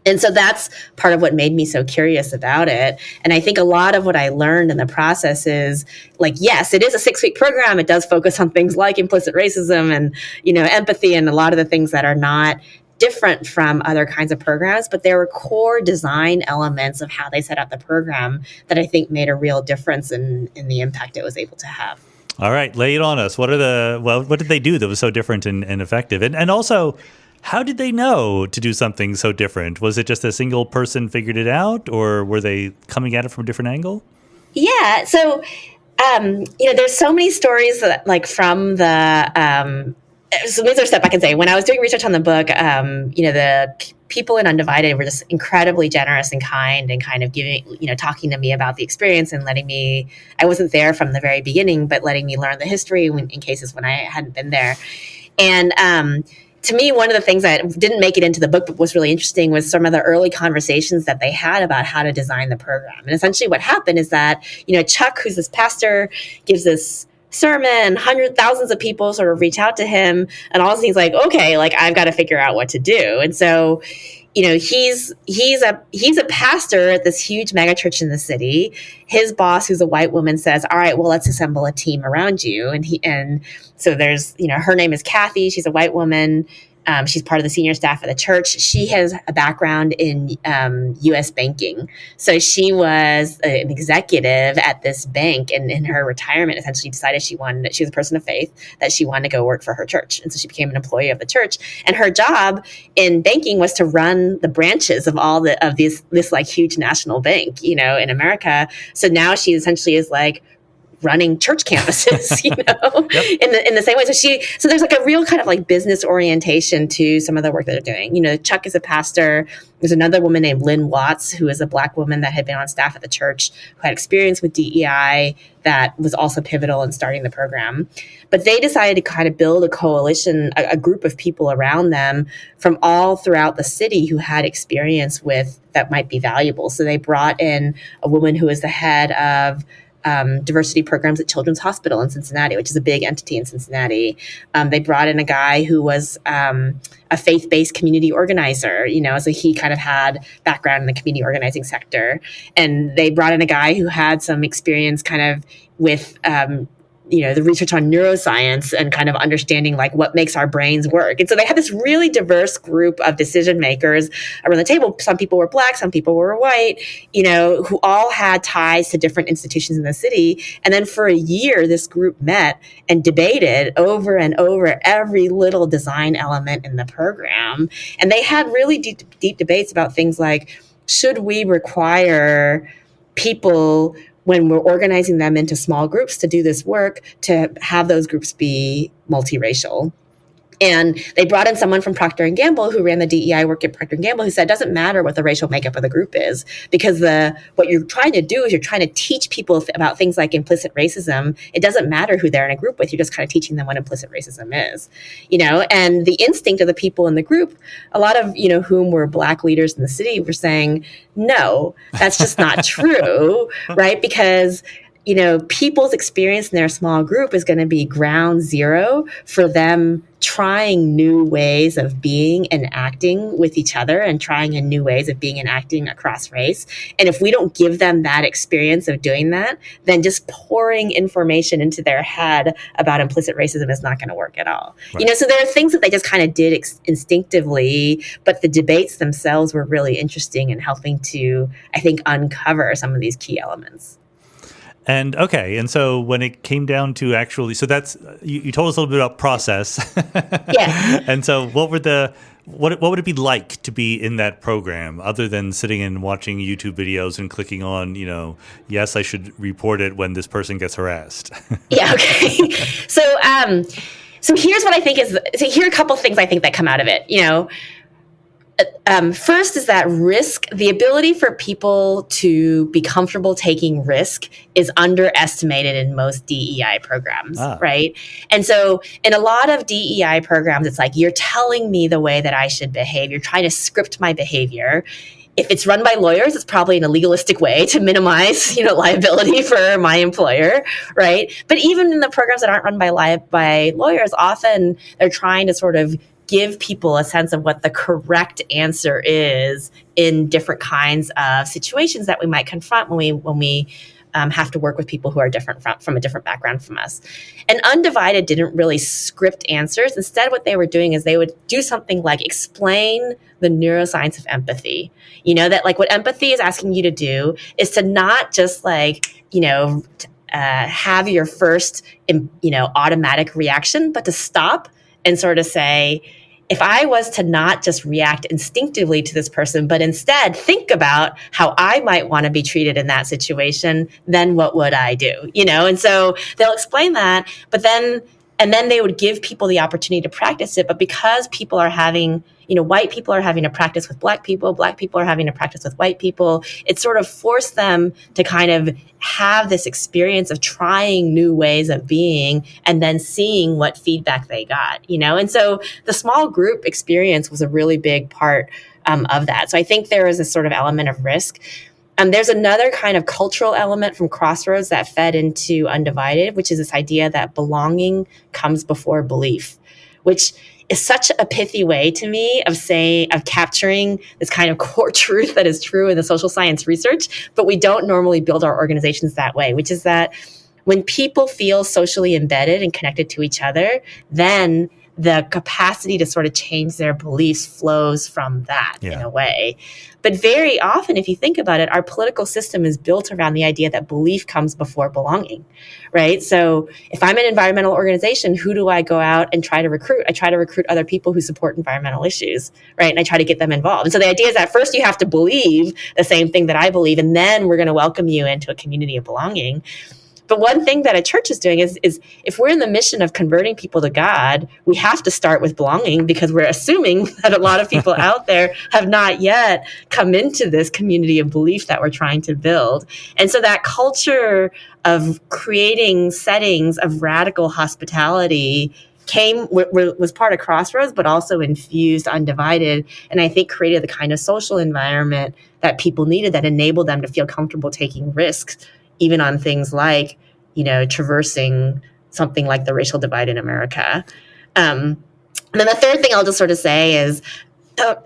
And so that's part of what made me so curious about it. And I think a lot of what I learned in the process is like, yes, it is a 6-week program. It does focus on things like implicit racism and, empathy and a lot of the things that are not different from other kinds of programs, but there were core design elements of how they set up the program that I think made a real difference in the impact it was able to have. All right, lay it on us. What did they do that was so different and effective? And also, how did they know to do something so different? Was it just a single person figured it out, or were they coming at it from a different angle? Yeah. So, there's so many stories that, like, from the. So let me step back and say, when I was doing research on the book, the people in Undivided were just incredibly generous and kind, and kind of giving, talking to me about the experience and letting me. I wasn't there from the very beginning, but letting me learn the history in cases when I hadn't been there, and. To me, one of the things that didn't make it into the book but was really interesting was some of the early conversations that they had about how to design the program. And essentially what happened is that, Chuck, who's this pastor, gives this sermon, thousands of people sort of reach out to him, and all of a sudden he's like, okay, like I've got to figure out what to do. And so, he's a pastor at this huge megachurch in the city. His boss, who's a white woman, says, all right, well, let's assemble a team around you. And so there's, her name is Kathy. She's a white woman. She's part of the senior staff of the church. She has a background in U.S. banking. So she was an executive at this bank, and in her retirement, essentially decided she was a person of faith, that she wanted to go work for her church. And so she became an employee of the church. And her job in banking was to run the branches of all this like huge national bank, in America. So now she essentially is like running church campuses, Yep. in the same way. So there's like a real kind of like business orientation to some of the work that they're doing. Chuck is a pastor. There's another woman named Lynn Watts, who is a Black woman that had been on staff at the church, who had experience with DEI that was also pivotal in starting the program. But they decided to kind of build a coalition, a group of people around them from all throughout the city who had experience with that might be valuable. So they brought in a woman who is the head of diversity programs at Children's Hospital in Cincinnati, which is a big entity in Cincinnati. They brought in a guy who was a faith-based community organizer, so he kind of had background in the community organizing sector. And they brought in a guy who had some experience kind of with the research on neuroscience and kind of understanding like what makes our brains work. And so they had this really diverse group of decision makers around the table. Some people were Black, some people were white, who all had ties to different institutions in the city. And then for a year, this group met and debated over and over every little design element in the program. And they had really deep debates about things like, should we require people, when we're organizing them into small groups to do this work, to have those groups be multiracial? And they brought in someone from Procter & Gamble who ran the DEI work at Procter & Gamble who said it doesn't matter what the racial makeup of the group is, because what you're trying to do is you're trying to teach people about things like implicit racism. It doesn't matter who they're in a group with. You're just kind of teaching them what implicit racism is, and the instinct of the people in the group, a lot of, whom were Black leaders in the city, were saying, no, that's just not true, right? Because people's experience in their small group is going to be ground zero for them trying new ways of being and acting with each other and trying in new ways of being and acting across race. And if we don't give them that experience of doing that, then just pouring information into their head about implicit racism is not going to work at all. Right. So there are things that they just kind of did instinctively, but the debates themselves were really interesting in helping to, I think, uncover some of these key elements. And okay, and so when it came down to actually, so that's you told us a little bit about process. Yeah. And so what would it be like to be in that program, other than sitting and watching YouTube videos and clicking on, yes, I should report it when this person gets harassed? Yeah. Okay. So here's what I think here are a couple of things I think that come out of it. First is that risk, the ability for people to be comfortable taking risk is underestimated in most DEI programs, right? And so in a lot of DEI programs, it's like, you're telling me the way that I should behave. You're trying to script my behavior. If it's run by lawyers, it's probably in a legalistic way to minimize, liability for my employer, right? But even in the programs that aren't run by lawyers, often they're trying to sort of give people a sense of what the correct answer is in different kinds of situations that we might confront when we have to work with people who are different from a different background from us. And Undivided didn't really script answers. Instead, what they were doing is they would do something like explain the neuroscience of empathy. That like what empathy is asking you to do is to not just have your first, automatic reaction, but to stop and sort of say, if I was to not just react instinctively to this person, but instead think about how I might want to be treated in that situation, then what would I do? And so they'll explain that, and then they would give people the opportunity to practice it. But because people are having, white people are having to practice with Black people are having to practice with white people, it sort of forced them to kind of have this experience of trying new ways of being and then seeing what feedback they got, And so the small group experience was a really big part of that. So I think there is a sort of element of risk. There's another kind of cultural element from Crossroads that fed into Undivided, which is this idea that belonging comes before belief, which is such a pithy way to me of capturing this kind of core truth that is true in the social science research, but we don't normally build our organizations that way, which is that when people feel socially embedded and connected to each other, then the capacity to sort of change their beliefs flows from that in a way. But very often, if you think about it, our political system is built around the idea that belief comes before belonging, right? So if I'm an environmental organization, who do I go out and try to recruit? I try to recruit other people who support environmental issues, right? And I try to get them involved. And so the idea is that first you have to believe the same thing that I believe, and then we're going to welcome you into a community of belonging. But one thing that a church is doing is if we're in the mission of converting people to God, we have to start with belonging, because we're assuming that a lot of people out there have not yet come into this community of belief that we're trying to build. And so that culture of creating settings of radical hospitality was part of Crossroads, but also infused Undivided, and I think created the kind of social environment that people needed that enabled them to feel comfortable taking risks, even on things like, traversing something like the racial divide in America. And then the third thing I'll just sort of say is, there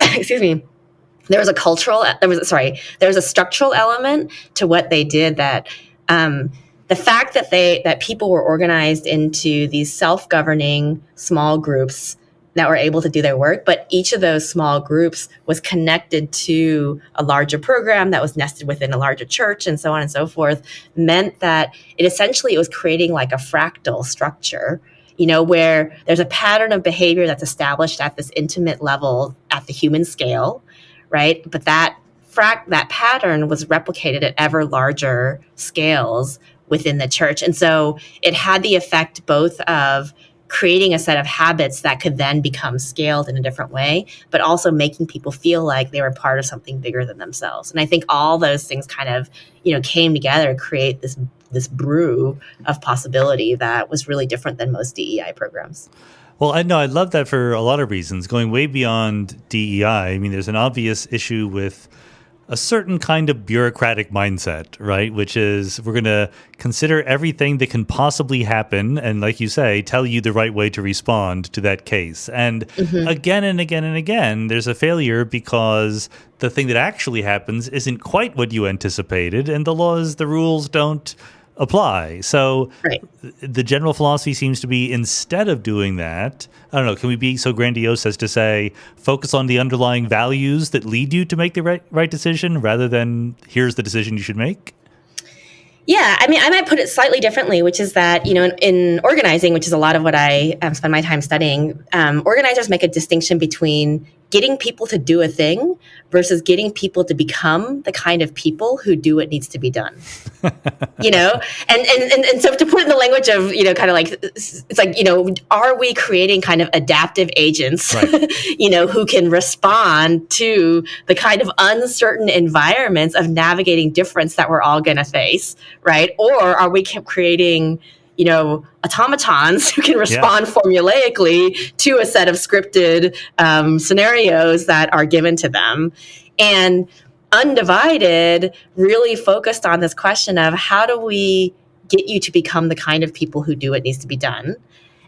was a structural element to what they did that, the fact that people were organized into these self-governing small groups that were able to do their work, but each of those small groups was connected to a larger program that was nested within a larger church, and so on and so forth, meant that it was creating like a fractal structure, where there's a pattern of behavior that's established at this intimate level at the human scale, right? But that pattern was replicated at ever larger scales within the church. And so it had the effect both of creating a set of habits that could then become scaled in a different way, but also making people feel like they were part of something bigger than themselves. And I think all those things kind of, came together to create this brew of possibility that was really different than most DEI programs. Well, I know I love that for a lot of reasons, going way beyond DEI. I mean, there's an obvious issue with a certain kind of bureaucratic mindset, right? Which is we're going to consider everything that can possibly happen and, like you say, tell you the right way to respond to that case. And again and again and again, there's a failure because the thing that actually happens isn't quite what you anticipated, and the rules don't apply. So the general philosophy seems to be, instead of doing that, I don't know, can we be so grandiose as to say, focus on the underlying values that lead you to make the right decision rather than here's the decision you should make? Yeah, I mean, I might put it slightly differently, which is that, in organizing, which is a lot of what I spend my time studying, organizers make a distinction between getting people to do a thing versus getting people to become the kind of people who do what needs to be done. And so to put it in the language of, kind of like, it's like, are we creating kind of adaptive agents, who can respond to the kind of uncertain environments of navigating difference that we're all going to face, right? Or are we creating automatons who can respond formulaically to a set of scripted scenarios that are given to them? And Undivided really focused on this question of how do we get you to become the kind of people who do what needs to be done?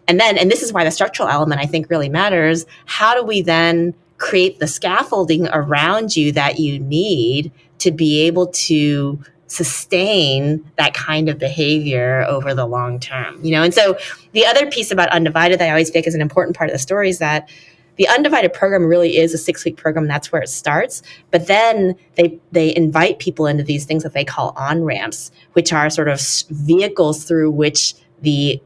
And this is why the structural element I think really matters. How do we then create the scaffolding around you that you need to be able to sustain that kind of behavior over the long term, And so the other piece about Undivided that I always feel like is an important part of the story is that the Undivided program really is a 6-week program. That's where it starts. But then they invite people into these things that they call on-ramps, which are sort of vehicles through which the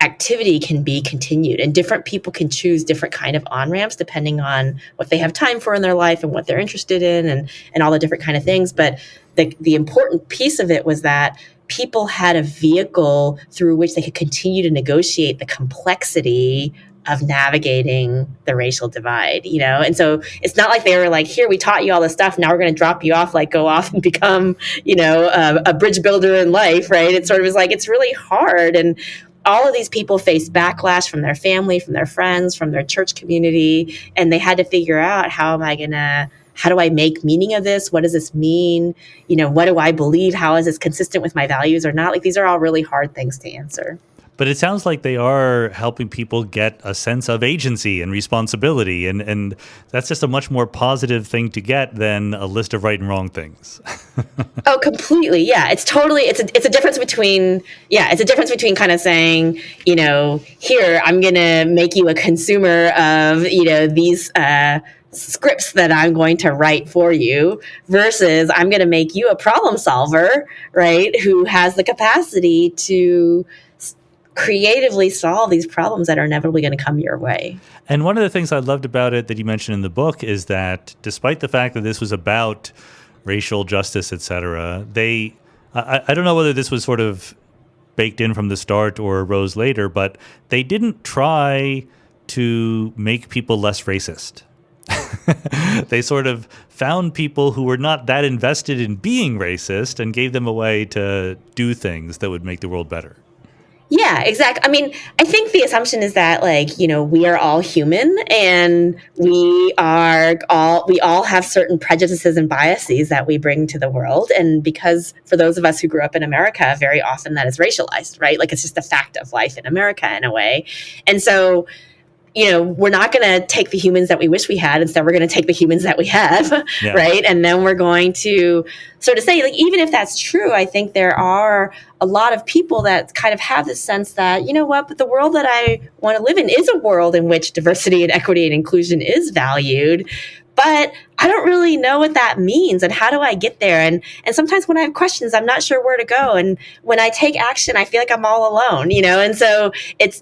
activity can be continued. And different people can choose different kind of on-ramps depending on what they have time for in their life and what they're interested in and all the different kind of things. But the important piece of it was that people had a vehicle through which they could continue to negotiate the complexity of navigating the racial divide, And so it's not like they were like, here, we taught you all this stuff. Now we're going to drop you off, go off and become, a bridge builder in life, right? It sort of is like, it's really hard. And all of these people faced backlash from their family, from their friends, from their church community. And they had to figure out, how do I make meaning of this? What does this mean? What do I believe? How is this consistent with my values or not? These are all really hard things to answer. But it sounds like they are helping people get a sense of agency and responsibility. And that's just a much more positive thing to get than a list of right and wrong things. Oh, completely. Yeah. It's a difference between kind of saying, here, I'm going to make you a consumer of, these, scripts that I'm going to write for you versus I'm going to make you a problem solver, right? Who has the capacity to creatively solve these problems that are inevitably going to come your way. And one of the things I loved about it that you mentioned in the book is that despite the fact that this was about racial justice, et cetera, I don't know whether this was sort of baked in from the start or arose later, but they didn't try to make people less racist. They sort of found people who were not that invested in being racist and gave them a way to do things that would make the world better. Yeah, exactly. I mean, I think the assumption is that we are all human and we all have certain prejudices and biases that we bring to the world. And because for those of us who grew up in America, very often that is racialized, right? It's just a fact of life in America in a way. And so, we're not going to take the humans that we wish we had. Instead, we're going to take the humans that we have, right? And then we're going to sort of say, even if that's true, I think there are a lot of people that kind of have this sense that, but the world that I want to live in is a world in which diversity and equity and inclusion is valued. But I don't really know what that means and how do I get there? And sometimes when I have questions, I'm not sure where to go. And when I take action, I feel like I'm all alone, And so it's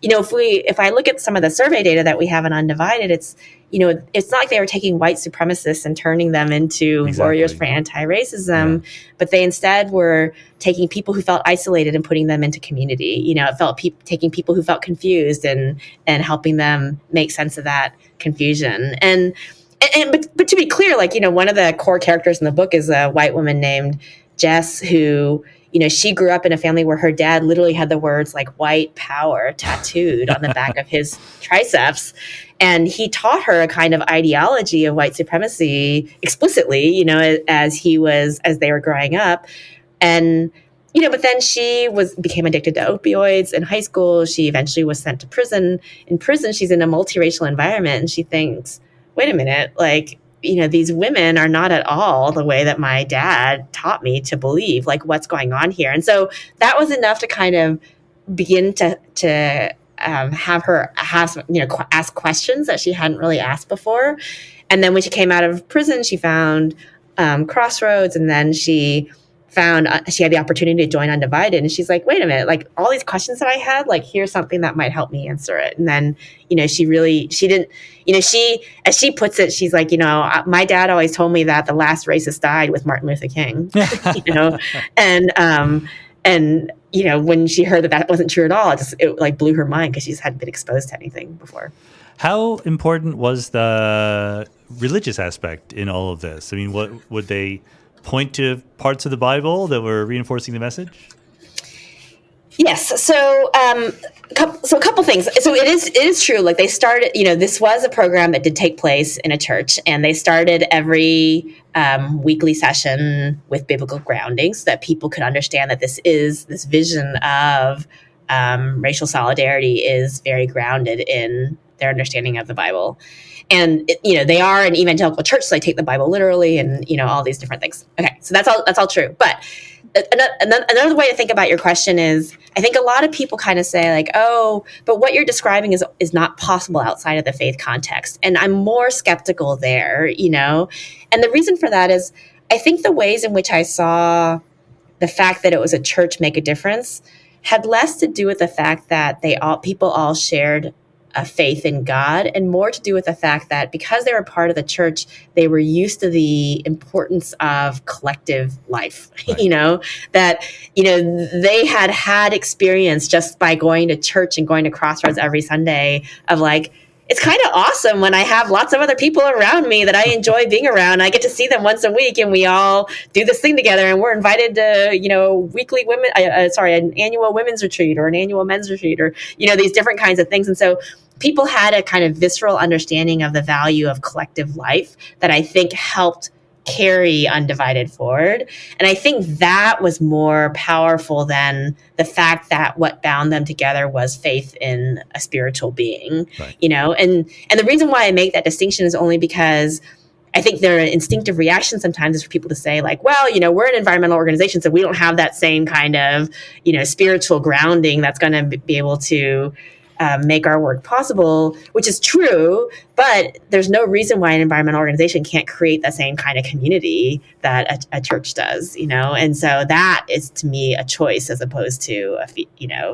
if I look at some of the survey data that we have in Undivided, it's, it's not like they were taking white supremacists and turning them into warriors for anti-racism, but they instead were taking people who felt isolated and putting them into community. It felt taking people who felt confused and helping them make sense of that confusion. But to be clear, one of the core characters in the book is a white woman named Jess who, she grew up in a family where her dad literally had the words like white power tattooed on the back of his triceps. And he taught her a kind of ideology of white supremacy explicitly, as they were growing up. And, but then she became addicted to opioids in high school. She eventually was sent to prison. In prison, she's in a multiracial environment and she thinks, wait a minute, these women are not at all the way that my dad taught me to believe, what's going on here. And so that was enough to kind of begin to have her ask questions that she hadn't really asked before. And then when she came out of prison, she found Crossroads, and then she found she had the opportunity to join Undivided, and she's like, wait a minute, all these questions that I had, here's something that might help me answer it. And then as she puts it, she's like, my dad always told me that the last racist died with Martin Luther King. And when she heard that wasn't true at all, it blew her mind because she hadn't been exposed to anything before. How important was the religious aspect in all of this? I mean, what would they point to parts of the Bible that were reinforcing the message? Yes. So a couple things. So it is true. They started, this was a program that did take place in a church, and they started every weekly session with biblical grounding so that people could understand that this vision of racial solidarity is very grounded in their understanding of the Bible. And they are an evangelical church, so they take the Bible literally, and all these different things. Okay, so that's all true. But another way to think about your question is, I think a lot of people kind of say oh, but what you're describing is not possible outside of the faith context. And I'm more skeptical there, And the reason for that is, I think the ways in which I saw the fact that it was a church make a difference had less to do with the fact that people all shared a faith in God, and more to do with the fact that because they were part of the church, they were used to the importance of collective life, right. They had experience just by going to church and going to Crossroads every Sunday of it's kind of awesome when I have lots of other people around me that I enjoy being around. I get to see them once a week and we all do this thing together, and we're invited to, weekly an annual women's retreat or an annual men's retreat, or, these different kinds of things. And so people had a kind of visceral understanding of the value of collective life that I think helped carry Undivided forward. And I think that was more powerful than the fact that what bound them together was faith in a spiritual being, right. And the reason why I make that distinction is only because I think their instinctive reaction sometimes is for people to say we're an environmental organization, so we don't have that same kind of, spiritual grounding that's going to be able to make our work possible, which is true, but there's no reason why an environmental organization can't create the same kind of community that a church does, And so that is, to me, a choice as opposed to,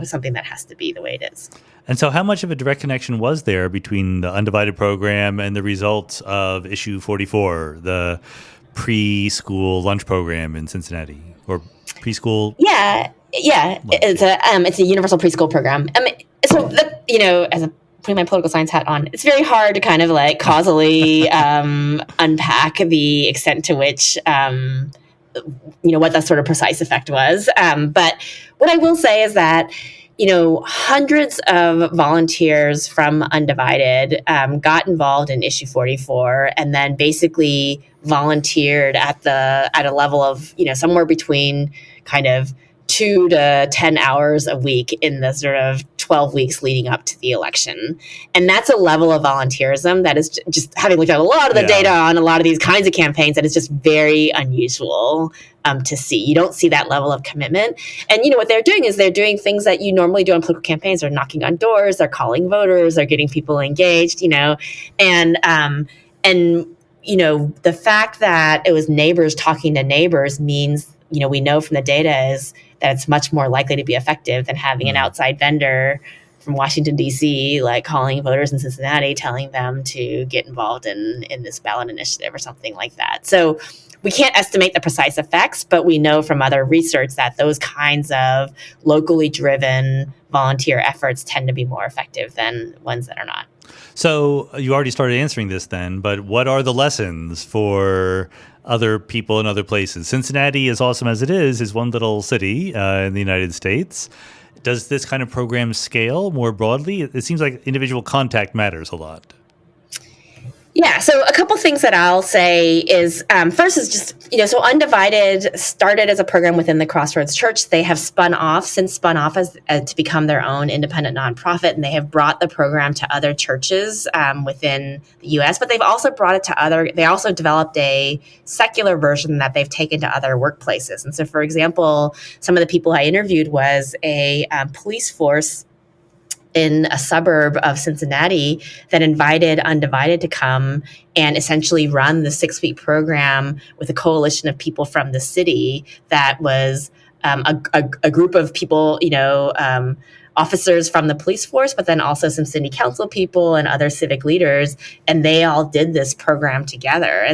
something that has to be the way it is. And so how much of a direct connection was there between the Undivided program and the results of Issue 44, the preschool lunch program in Cincinnati, or preschool? Yeah. It's a universal preschool program. So as putting my political science hat on, it's very hard to kind of causally unpack the extent to which what the sort of precise effect was. But what I will say is that hundreds of volunteers from Undivided got involved in Issue 44, and then basically volunteered at a level of somewhere between kind of 2 to 10 hours a week in the sort of 12 weeks leading up to the election. And that's a level of volunteerism that is just, having looked at a lot of the data on a lot of these kinds of campaigns, that is just very unusual to see. You don't see that level of commitment. And, what they're doing is they're doing things that you normally do on political campaigns. They're knocking on doors, they're calling voters, they're getting people engaged, and the fact that it was neighbors talking to neighbors means, we know from the data is that it's much more likely to be effective than having an outside vendor from Washington, D.C., like calling voters in Cincinnati, telling them to get involved in this ballot initiative or something like that. So we can't estimate the precise effects, but we know from other research that those kinds of locally driven volunteer efforts tend to be more effective than ones that are not. So you already started answering this then, but what are the lessons for other people in other places? Cincinnati, as awesome as it is one little city in the United States. Does this kind of program scale more broadly? It seems like individual contact matters a lot. Yeah, so a couple things that I'll say is first is just, so Undivided started as a program within the Crossroads Church. They have spun off as to become their own independent nonprofit, and they have brought the program to other churches within the U.S., but they've also brought it to they also developed a secular version that they've taken to other workplaces. And so, for example, some of the people I interviewed was a police force in a suburb of Cincinnati that invited Undivided to come and essentially run the 6-week program with a coalition of people from the city that was a group of people, officers from the police force, but then also some city council people and other civic leaders. And they all did this program together.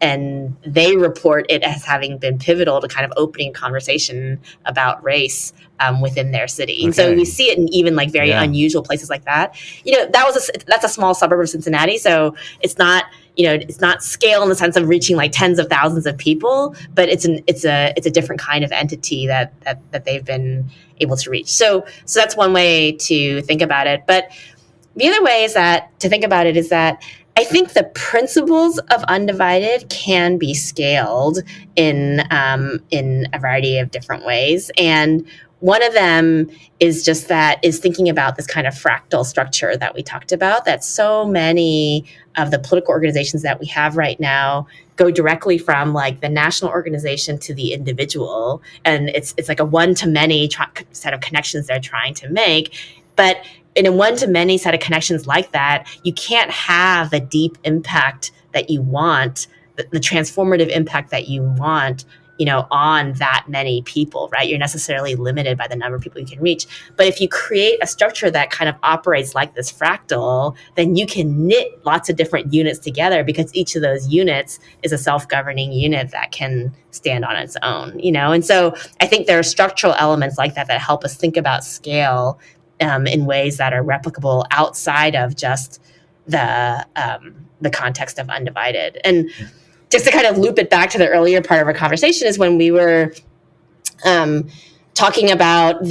And they report it as having been pivotal to kind of opening conversation about race within their city. Okay. And so we see it in even like very unusual places like that. That's a small suburb of Cincinnati. So it's not, it's not scale in the sense of reaching like tens of thousands of people, but it's a different kind of entity that they've been able to reach. So that's one way to think about it. But the other way to think about it is that I think the principles of Undivided can be scaled in a variety of different ways. And one of them is thinking about this kind of fractal structure that we talked about, that so many of the political organizations that we have right now go directly from like the national organization to the individual. And it's like a one-to-many set of connections they're trying to make. But in a one-to-many set of connections like that, you can't have the deep impact that you want, the transformative impact that you want, on that many people, right? You're necessarily limited by the number of people you can reach. But if you create a structure that kind of operates like this fractal, then you can knit lots of different units together, because each of those units is a self-governing unit that can stand on its own, And so I think there are structural elements like that help us think about scale in ways that are replicable outside of just the context of Undivided. And just to kind of loop it back to the earlier part of our conversation is when we were talking about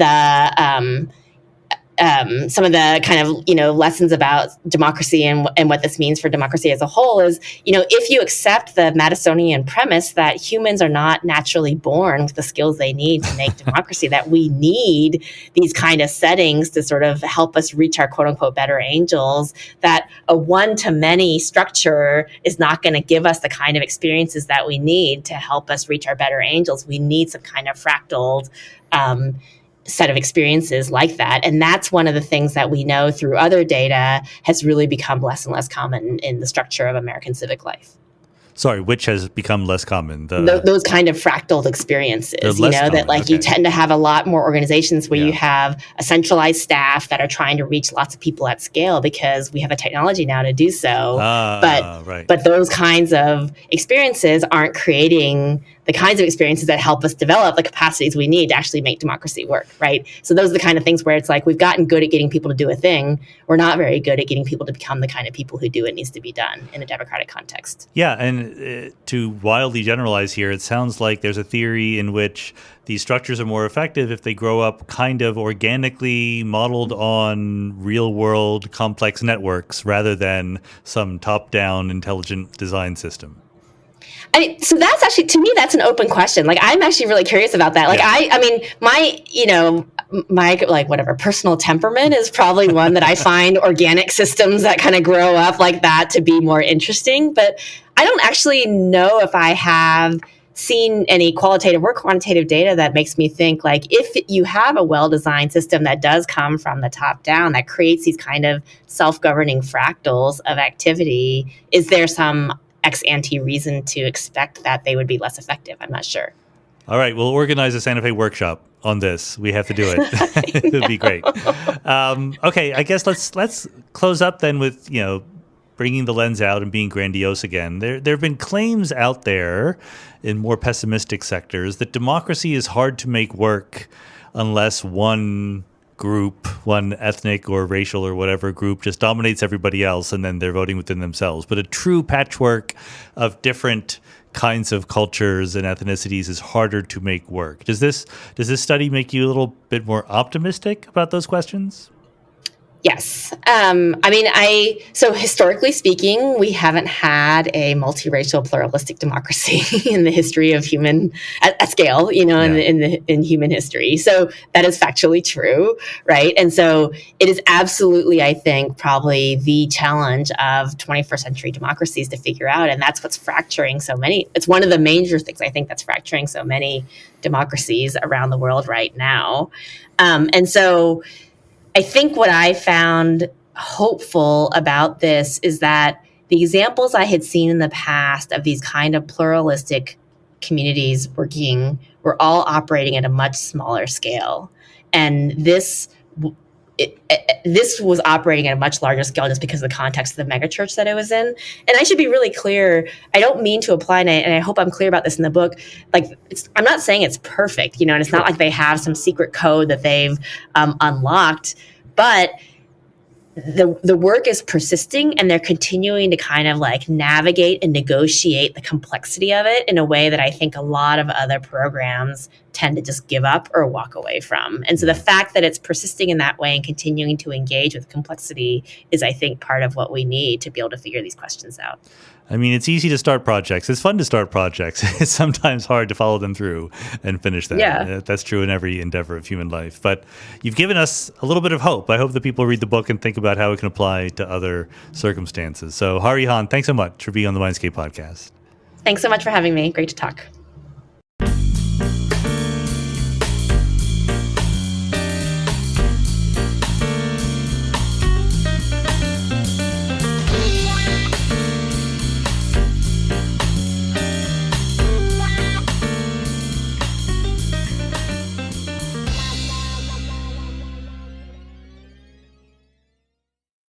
some of the kind of, lessons about democracy and what this means for democracy as a whole is, if you accept the Madisonian premise that humans are not naturally born with the skills they need to make democracy, that we need these kind of settings to sort of help us reach our quote unquote better angels, that a one-to-many structure is not going to give us the kind of experiences that we need to help us reach our better angels. We need some kind of fractaled set of experiences like that. And that's one of the things that we know through other data has really become less and less common in the structure of American civic life. Sorry, which has become less common? Those kind of fractal experiences, you tend to have a lot more organizations where you have a centralized staff that are trying to reach lots of people at scale because we have a technology now to do so. But those kinds of experiences aren't creating the kinds of experiences that help us develop the capacities we need to actually make democracy work, right? So those are the kind of things where it's like we've gotten good at getting people to do a thing. We're not very good at getting people to become the kind of people who do what needs to be done in a democratic context. Yeah, and to wildly generalize here, it sounds like there's a theory in which these structures are more effective if they grow up kind of organically modeled on real-world complex networks rather than some top-down intelligent design system. So that's actually, to me, that's an open question. Like, I'm actually really curious about that. Like, my like whatever personal temperament is probably one that I find organic systems that kind of grow up like that to be more interesting. But I don't actually know if I have seen any qualitative or quantitative data that makes me think like if you have a well-designed system that does come from the top down that creates these kind of self-governing fractals of activity, is there some ex ante reason to expect that they would be less effective? I'm not sure. All right, we'll organize a Santa Fe workshop on this. We have to do it. It would be great. Okay, I guess let's close up then with, bringing the lens out and being grandiose again. There have been claims out there in more pessimistic sectors that democracy is hard to make work unless one group, one ethnic or racial or whatever group just dominates everybody else and then they're voting within themselves. But a true patchwork of different kinds of cultures and ethnicities is harder to make work. Does this study make you a little bit more optimistic about those questions? Yes. So historically speaking, we haven't had a multiracial pluralistic democracy in the history of human at scale, in human history. So that is factually true, right? And so it is absolutely, I think, probably the challenge of 21st century democracies to figure out. And that's what's fracturing so many. It's one of the major things I think that's fracturing so many democracies around the world right now. And so I think what I found hopeful about this is that the examples I had seen in the past of these kind of pluralistic communities working were all operating at a much smaller scale. And this was operating at a much larger scale just because of the context of the megachurch that it was in. And I should be really clear. I don't mean to apply, and I hope I'm clear about this in the book. I'm not saying it's perfect, and it's not like they have some secret code that they've unlocked, but the work is persisting and they're continuing to kind of navigate and negotiate the complexity of it in a way that I think a lot of other programs tend to just give up or walk away from. And so the fact that it's persisting in that way and continuing to engage with complexity is, I think, part of what we need to be able to figure these questions out. I mean, it's easy to start projects. It's fun to start projects. It's sometimes hard to follow them through and finish them. Yeah. That's true in every endeavor of human life. But you've given us a little bit of hope. I hope that people read the book and think about how it can apply to other circumstances. So Hahrie Han, thanks so much for being on the Mindscape podcast. Thanks so much for having me. Great to talk.